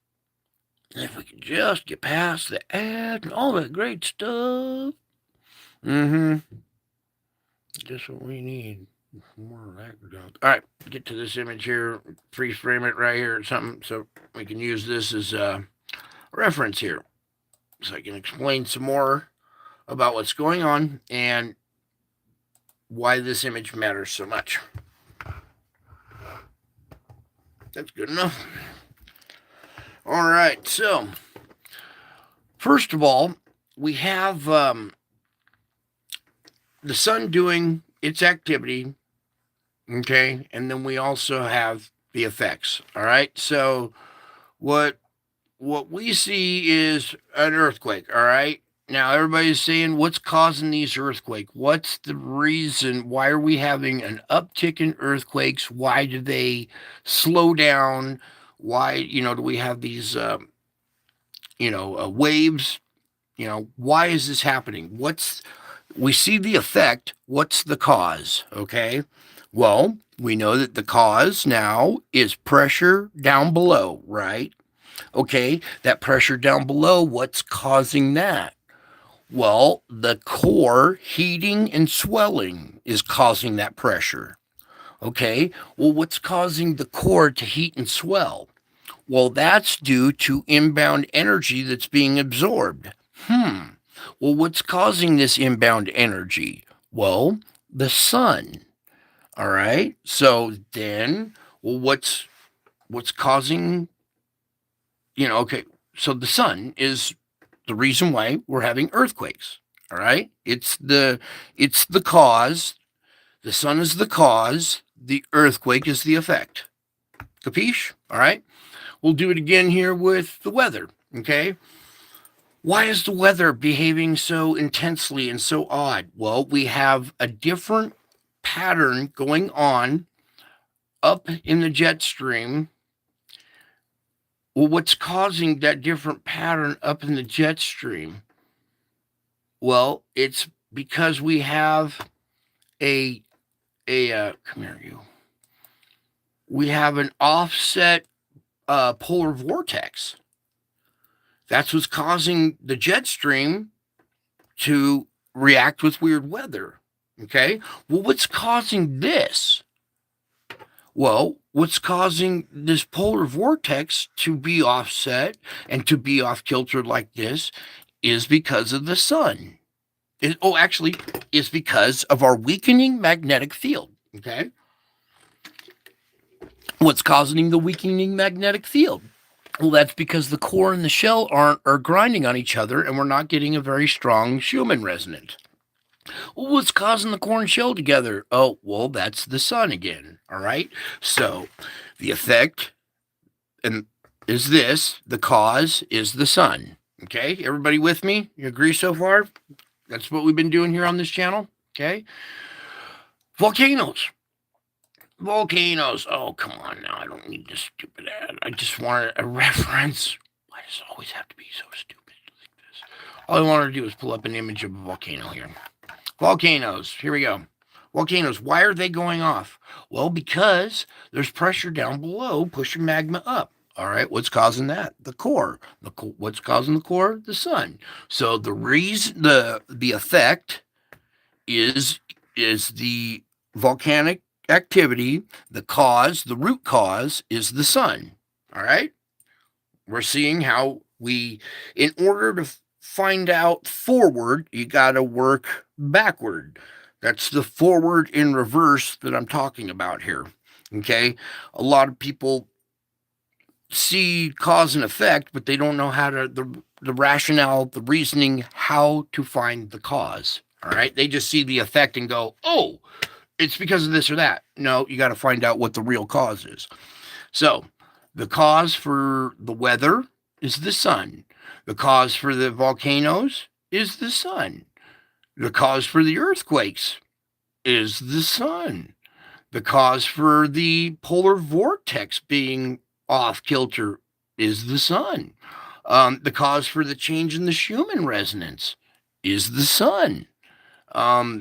If we could just get past the ad and all that great stuff. Just what we need. More of that. All right, get to this image here. Freeze frame it right here or something so we can use this as a reference here. So I can explain some more about what's going on and why this image matters so much. That's good enough. All right, so first of all, we have the sun doing its activity, okay, and then we also have the effects. All right, so what we see is an earthquake. All right, now everybody's saying, what's causing these earthquakes? What's the reason? Why are we having an uptick in earthquakes? Why do they slow down? Why, do we have these waves? Why is this happening? We see the effect. What's the cause? Okay. Well, we know that the cause now is pressure down below, right? Okay. That pressure down below, what's causing that? Well, the core heating and swelling is causing that pressure. Okay. Well, what's causing the core to heat and swell? Well, that's due to inbound energy that's being absorbed. Well, what's causing this inbound energy? Well, the sun. All right. So then, well, what's causing? Okay. So the sun is the reason why we're having earthquakes. All right. It's the cause. The sun is the cause. The earthquake is the effect. Capiche? All right. We'll do it again here with the weather. Okay. Why is the weather behaving so intensely and so odd? Well, we have a different pattern going on up in the jet stream. Well, what's causing that different pattern up in the jet stream? Well, it's because we have come here, you. We have an offset polar vortex. That's what's causing the jet stream to react with weird weather. Okay. Well, what's causing this? Well, what's causing this polar vortex to be offset and to be off kilter like this is because of the sun. Actually, it's because of our weakening magnetic field. Okay. What's causing the weakening magnetic field? Well, that's because the core and the shell are grinding on each other, and we're not getting a very strong Schumann resonance. Well, what's causing the core and shell together? Oh, well, that's the sun again. All right. So the effect and is this. The cause is the sun. Okay. Everybody with me? You agree so far? That's what we've been doing here on this channel. Okay. Volcanoes. Volcanoes. Oh, come on now. I don't need this stupid ad. I just wanted a reference. Why does it always have to be so stupid like this? All I wanted to do is pull up an image of a volcano here. Volcanoes. Here we go. Volcanoes. Why are they going off? Well, because there's pressure down below pushing magma up. All right. What's causing that? The core. What's causing the core? The sun. So the reason, the effect is the volcanic activity. The cause, the root cause, is the sun. All right. We're seeing how in order to find out forward, you got to work backward. That's the forward in reverse that I'm talking about here. Okay. A lot of people see cause and effect, but they don't know how to, the rationale, the reasoning, how to find the cause. All right. They just see the effect and go, oh, it's because of this or that. No, you got to find out what the real cause is. So the cause for the weather is the sun. The cause for the volcanoes is the sun. The cause for the earthquakes is the sun. The cause for the polar vortex being off kilter is the sun. The cause for the change in the Schumann resonance is the sun. All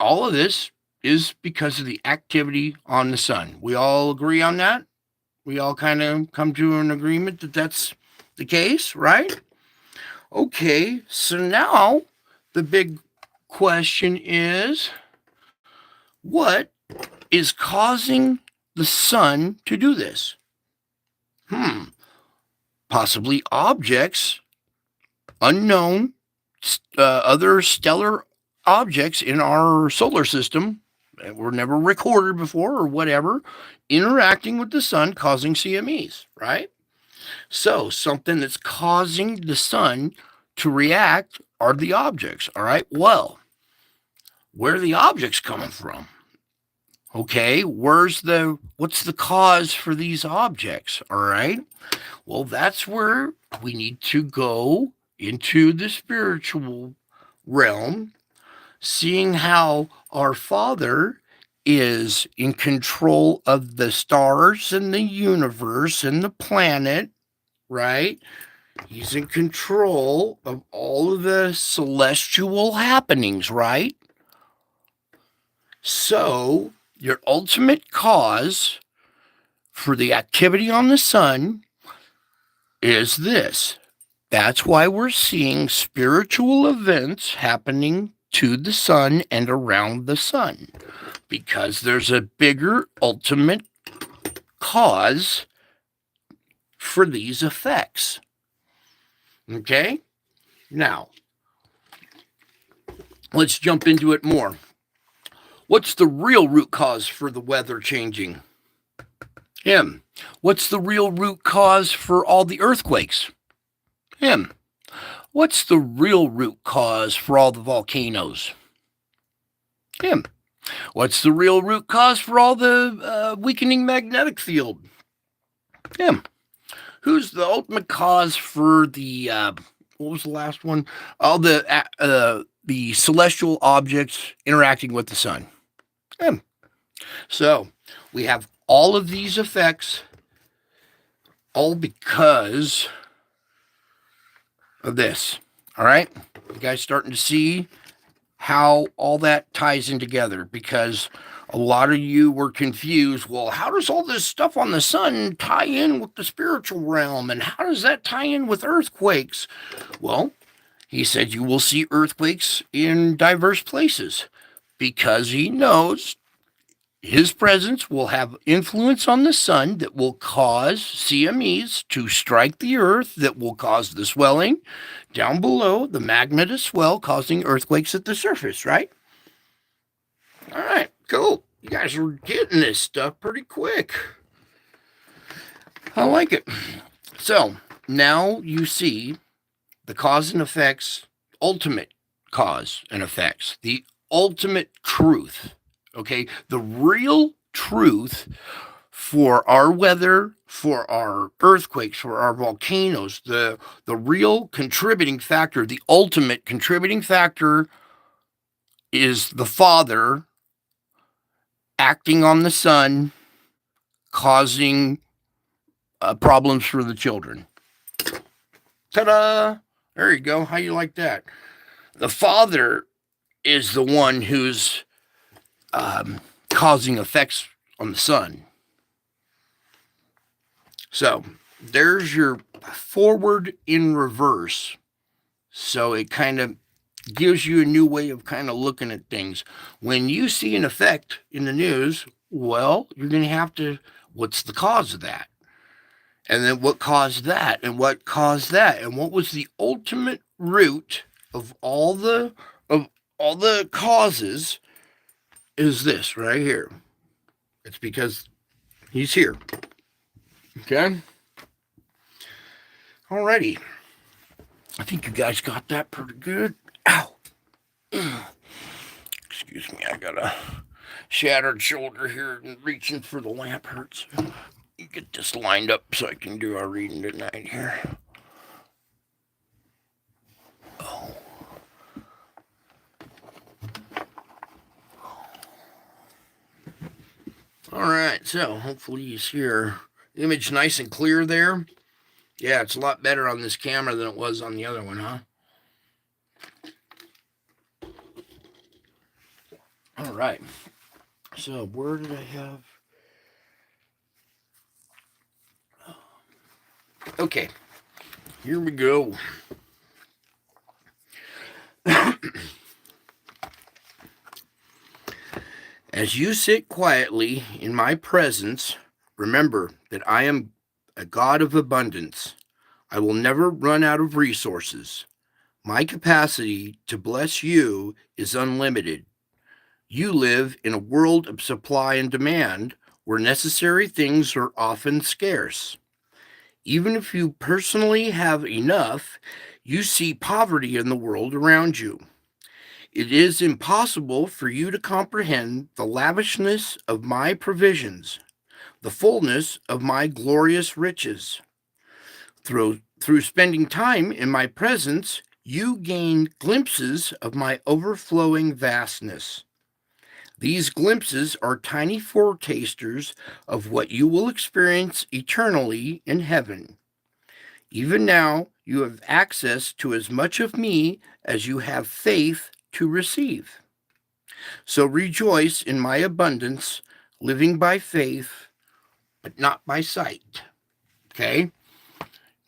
of this is because of the activity on the sun. We all agree on that? We all kind of come to an agreement that that's the case, right? Okay, so now the big question is, what is causing the sun to do this? Possibly objects, unknown, other stellar objects in our solar system that were never recorded before or whatever, interacting with the sun, causing CMEs, right? So something that's causing the sun to react are the objects, all right? Well, where are the objects coming from? Okay, what's the cause for these objects, all right? Well, that's where we need to go into the spiritual realm, seeing how our Father is in control of the stars and the universe and the planet, right? He's in control of all of the celestial happenings, right? So, your ultimate cause for the activity on the sun is this. That's why we're seeing spiritual events happening to the sun and around the sun, because there's a bigger ultimate cause for these effects. Okay? Now, let's jump into it more. What's the real root cause for the weather changing? Him. What's the real root cause for all the earthquakes? Him. What's the real root cause for all the volcanoes? Him. What's the real root cause for all the weakening magnetic field? Him. Who's the ultimate cause for the, what was the last one? All the celestial objects interacting with the sun? Him. So we have all of these effects, all because of this. All right? You guys starting to see how all that ties in together, because a lot of you were confused. Well, how does all this stuff on the sun tie in with the spiritual realm? And how does that tie in with earthquakes? Well, he said you will see earthquakes in diverse places, because he knows his presence will have influence on the sun that will cause CMEs to strike the earth, that will cause the swelling down below, the magma to swell, causing earthquakes at the surface, right? All right, cool. You guys are getting this stuff pretty quick. I like it. So now you see the cause and effects, ultimate cause and effects, the ultimate truth. Okay, the real truth for our weather, for our earthquakes, for our volcanoes, the real contributing factor, the ultimate contributing factor is the Father acting on the Son, causing problems for the children. Ta-da! There you go. How you like that? The Father is the one who's causing effects on the Son. So there's your forward in reverse. So it kind of gives you a new way of kind of looking at things. When you see an effect in the news, well, you're going to have to, what's the cause of that? And then what caused that? And what caused that? And what was the ultimate root of all the causes is this right here. It's because he's here. Okay? Alrighty. I think you guys got that pretty good. Ow. Excuse me, I got a shattered shoulder here and reaching for the lamp hurts. Get this lined up so I can do our reading tonight here. Oh. Alright, so hopefully you see your image nice and clear there. Yeah, it's a lot better on this camera than it was on the other one, huh? Alright. So where did I have... Okay. Here we go. As you sit quietly in my presence, remember that I am a God of abundance. I will never run out of resources. My capacity to bless you is unlimited. You live in a world of supply and demand where necessary things are often scarce. Even if you personally have enough, you see poverty in the world around you. It is impossible for you to comprehend the lavishness of my provisions, the fullness of my glorious riches. Through spending time in my presence, you gain glimpses of my overflowing vastness. These glimpses are tiny foretasters of what you will experience eternally in heaven. Even now, you have access to as much of me as you have faith to receive. So rejoice in my abundance, living by faith, but not by sight. Okay?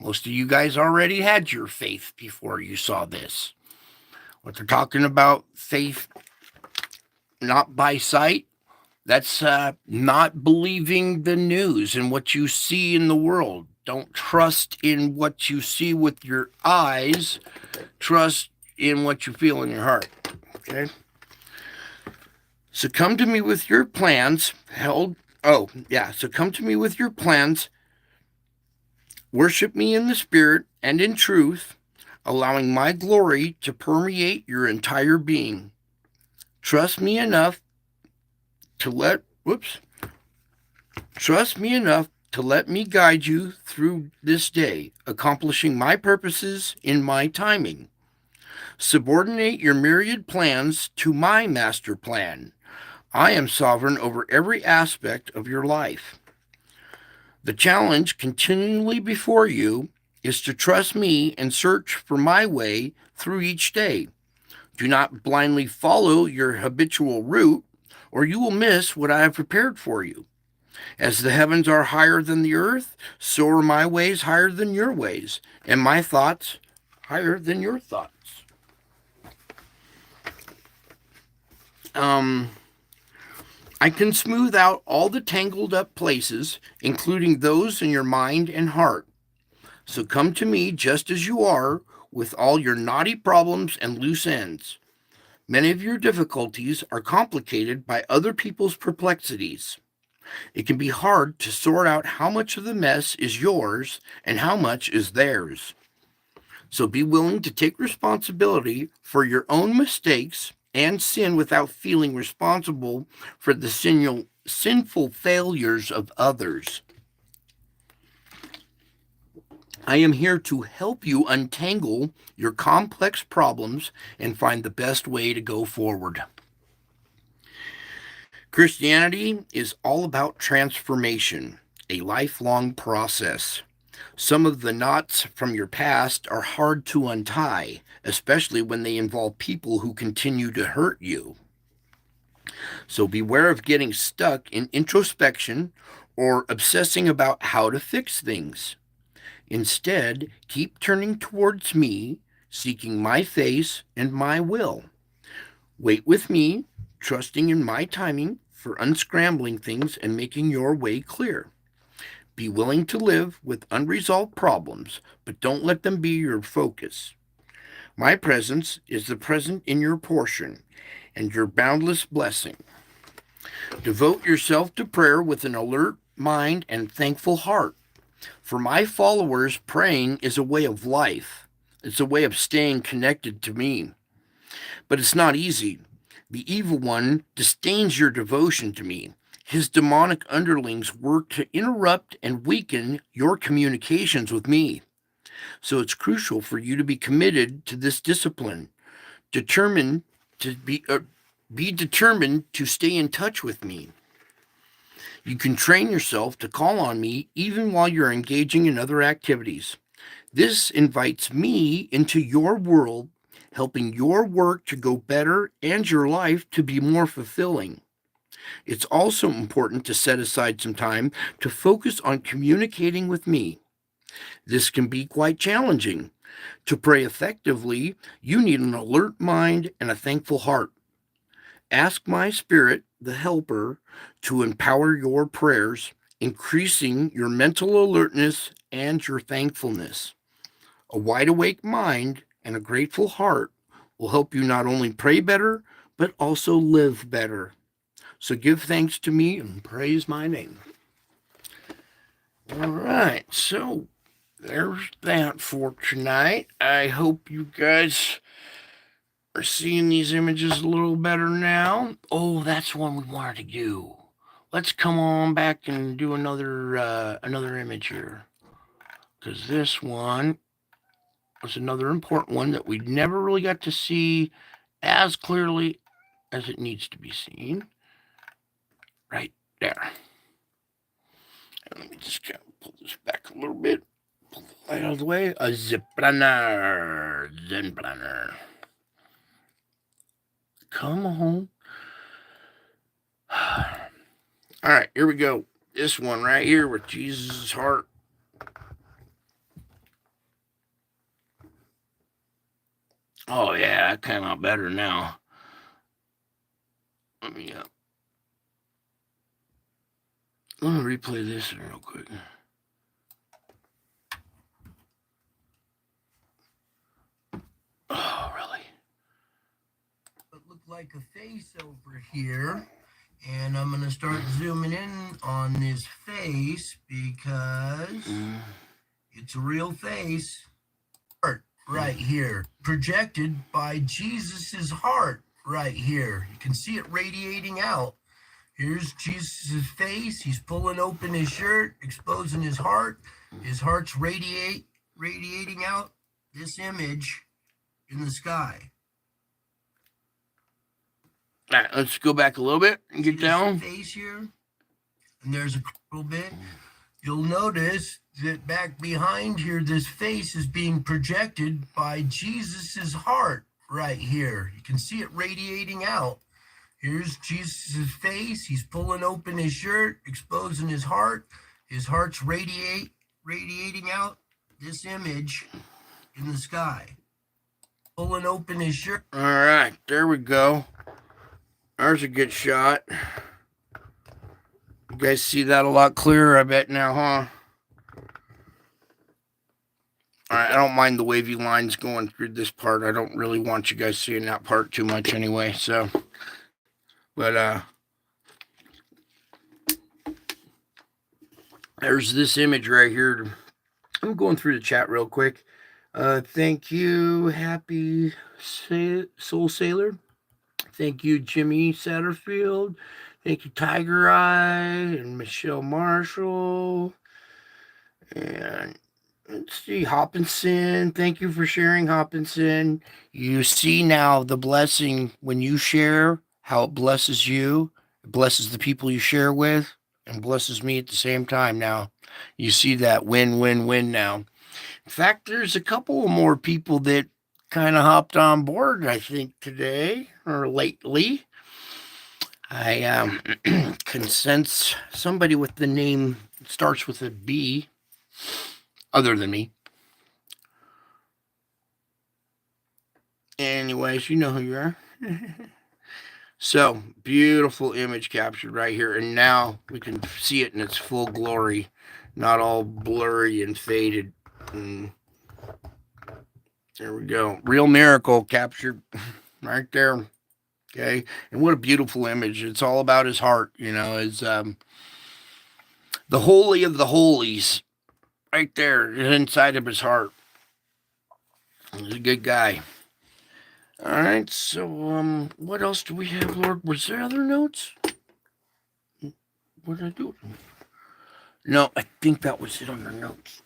Most of you guys already had your faith before you saw this. What they're talking about, faith not by sight, that's not believing the news and what you see in the world. Don't trust in what you see with your eyes. Trust in what you feel in your heart. Okay? So come to me with your plans so come to me with your plans. Worship me in the spirit and in truth, allowing my glory to permeate your entire being. Trust me enough to let me guide you through this day, accomplishing my purposes in my timing. Subordinate your myriad plans to my master plan. I am sovereign over every aspect of your life. The challenge continually before you is to trust me and search for my way through each day. Do not blindly follow your habitual route, or you will miss what I have prepared for you. As the heavens are higher than the earth, so are my ways higher than your ways, and my thoughts higher than your thoughts. I can smooth out all the tangled up places, including those in your mind and heart. So come to me just as you are, with all your knotty problems and loose ends. Many of your difficulties are complicated by other people's perplexities. It can be hard to sort out how much of the mess is yours and how much is theirs. So be willing to take responsibility for your own mistakes and sin without feeling responsible for the sinful failures of others. I am here to help you untangle your complex problems and find the best way to go forward. Christianity is all about transformation, a lifelong process. Some of the knots from your past are hard to untie, especially when they involve people who continue to hurt you. So beware of getting stuck in introspection or obsessing about how to fix things. Instead, keep turning towards me, seeking my face and my will. Wait with me, trusting in my timing for unscrambling things and making your way clear. Be willing to live with unresolved problems, but don't let them be your focus. My presence is the present in your portion and your boundless blessing. Devote yourself to prayer with an alert mind and thankful heart. For my followers, praying is a way of life. It's a way of staying connected to me. But it's not easy. The evil one disdains your devotion to me. His demonic underlings work to interrupt and weaken your communications with me. So it's crucial for you to be committed to this discipline, determined to be determined to stay in touch with me. You can train yourself to call on me even while you're engaging in other activities. This invites me into your world, helping your work to go better and your life to be more fulfilling. It's also important to set aside some time to focus on communicating with me. This can be quite challenging. To pray effectively, you need an alert mind and a thankful heart. Ask my Spirit, the Helper, to empower your prayers, increasing your mental alertness and your thankfulness. A wide awake mind and a grateful heart will help you not only pray better, but also live better. So give thanks to me and praise my name. All right, so there's that for tonight. I hope you guys are seeing these images a little better now. Oh, that's one we wanted to do. Let's come on back and do another image here, because this one was another important one that we never really got to see as clearly as it needs to be seen. Right there. And let me just kind of pull this back a little bit. Pull the light out of the way. A Zen planner. Come on. All right, here we go. This one right here with Jesus' heart. Oh, yeah, that came out better now. Let me replay this real quick. Oh, really? It looked like a face over here. And I'm going to start zooming in on this face because it's a real face. Heart right here, projected by Jesus's heart right here. You can see it radiating out. Here's Jesus's face. He's pulling open his shirt, exposing his heart. His heart's radiating out this image in the sky. All right, let's go back a little bit and get down. Face here, and there's a little bit. You'll notice that back behind here, this face is being projected by Jesus's heart right here. You can see it radiating out. Here's Jesus's face. He's pulling open his shirt, exposing his heart. His heart's radiating out this image in the sky. Pulling open his shirt. All right, there we go. There's a good shot. You guys see that a lot clearer, I bet now, huh? Alright, I don't mind the wavy lines going through this part. I don't really want you guys seeing that part too much anyway, so. But, there's this image right here. I'm going through the chat real quick. Thank you, Happy Soul Sailor. Thank you, Jimmy Satterfield. Thank you, Tiger Eye and Michelle Marshall. And let's see, Hopkinson. Thank you for sharing, Hopkinson. You see now the blessing when you share, how it blesses you, it blesses the people you share with, and blesses me at the same time now. You see that win-win-win now. In fact, there's a couple more people that kind of hopped on board, I think, today or lately. I can sense somebody with the name starts with a B, other than me. Anyways, you know who you are. So, beautiful image captured right here. And now we can see it in its full glory, not all blurry and faded. And there we go. Real miracle captured right there. Okay. And what a beautiful image. It's all about his heart, is the holy of the holies right there inside of his heart. He's a good guy. All right. So, what else do we have, Lord? Was there other notes? What did I do? No, I think that was it on the notes.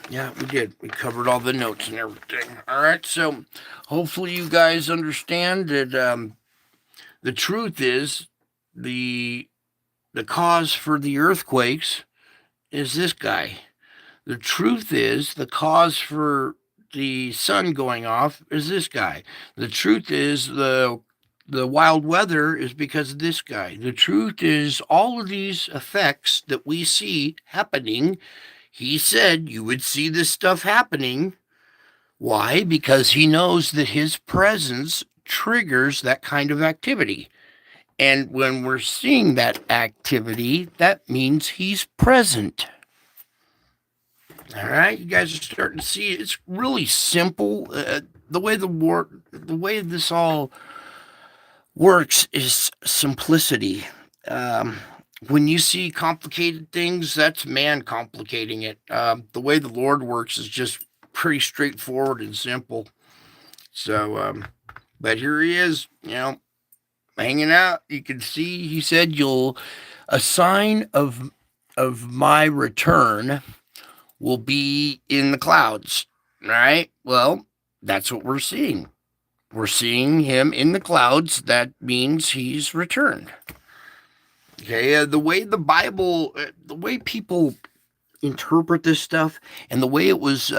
Yeah, we did. We covered all the notes and everything. All right, so hopefully you guys understand that the truth is the cause for the earthquakes is this guy. The truth is the cause for the sun going off is this guy. The truth is the wild weather is because of this guy. The truth is all of these effects that we see happening. He said you would see this stuff happening. Why? Because he knows that his presence triggers that kind of activity. And when we're seeing that activity, that means he's present. All right, you guys are starting to see it. It's really simple. The way this all works is simplicity. When you see complicated things, that's man complicating it. The way the Lord works is just pretty straightforward and simple. So, but here he is, hanging out. You can see he said, a sign of my return will be in the clouds, right? Well, that's what we're seeing. We're seeing him in the clouds. That means he's returned. Okay, the way the Bible, the way people interpret this stuff, and the way it was,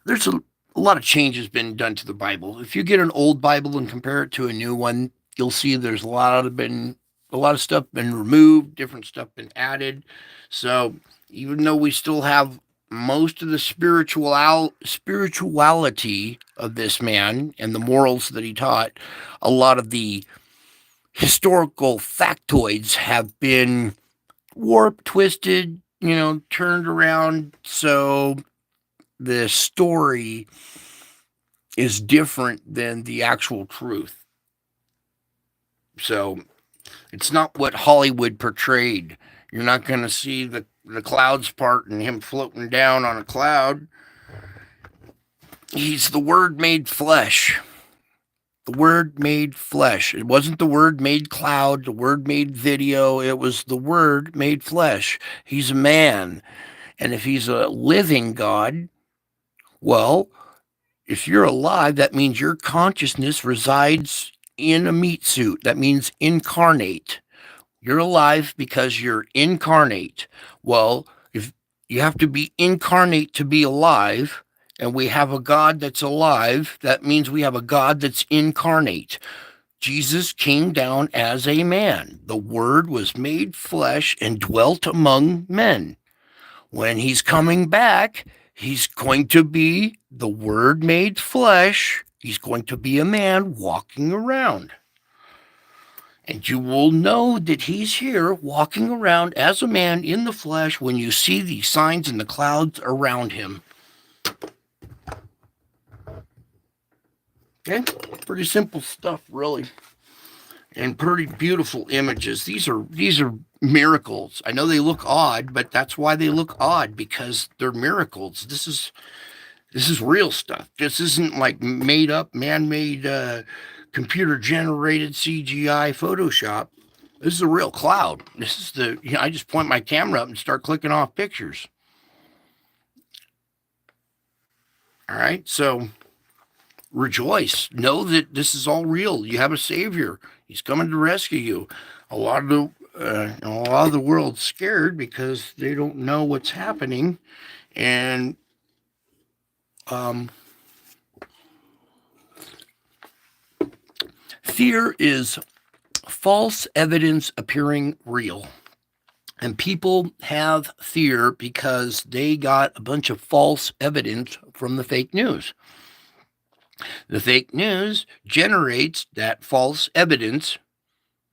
there's a lot of changes been done to the Bible. If you get an old Bible and compare it to a new one, you'll see there's a lot of stuff been removed, different stuff been added. So even though we still have most of the spirituality of this man and the morals that he taught, a lot of the historical factoids have been warped, twisted, turned around. So the story is different than the actual truth. So it's not what Hollywood portrayed. You're not going to see the clouds part and him floating down on a cloud. He's the Word made flesh. The Word made flesh. It wasn't the Word made cloud, the Word made video. It was the Word made flesh. He's a man. And if he's a living God, well, if you're alive, that means your consciousness resides in a meat suit. That means incarnate. You're alive because you're incarnate. Well, if you have to be incarnate to be alive, and we have a God that's alive, that means we have a God that's incarnate. Jesus came down as a man. The Word was made flesh and dwelt among men. When he's coming back, he's going to be the Word made flesh. He's going to be a man walking around. And you will know that he's here walking around as a man in the flesh when you see the signs in the clouds around him. Okay? Pretty simple stuff, really. And pretty beautiful images. These are miracles. I know they look odd, but that's why they look odd, because they're miracles. This is real stuff. This isn't like made up, man-made, computer-generated CGI Photoshop. This is a real cloud. This is I just point my camera up and start clicking off pictures. All right, so rejoice. Know that this is all real. You have a Savior. He's coming to rescue you. A lot of the world's scared because they don't know what's happening, and fear is false evidence appearing real. And people have fear because they got a bunch of false evidence from the fake news. The fake news generates that false evidence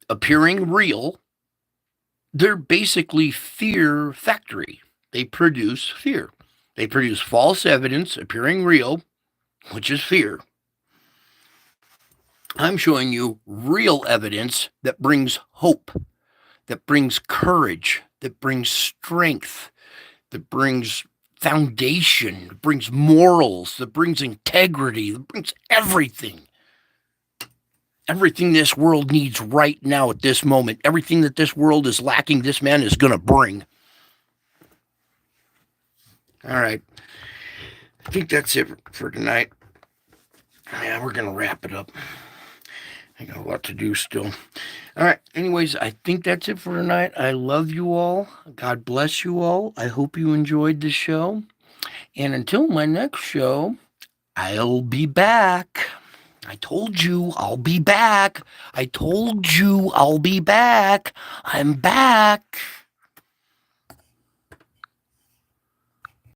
appearing real. They're basically fear factory. They produce fear. They produce false evidence appearing real, which is fear. I'm showing you real evidence that brings hope, that brings courage, that brings strength, that brings foundation, that brings morals, that brings integrity, that brings everything. Everything this world needs right now at this moment. Everything that this world is lacking, this man is going to bring. All right. I think that's it for tonight. Yeah, we're going to wrap it up. I got a lot to do still. All right. Anyways, I think that's it for tonight. I love you all. God bless you all. I hope you enjoyed the show. And until my next show, I'll be back. I told you I'll be back. I told you I'll be back. I'm back.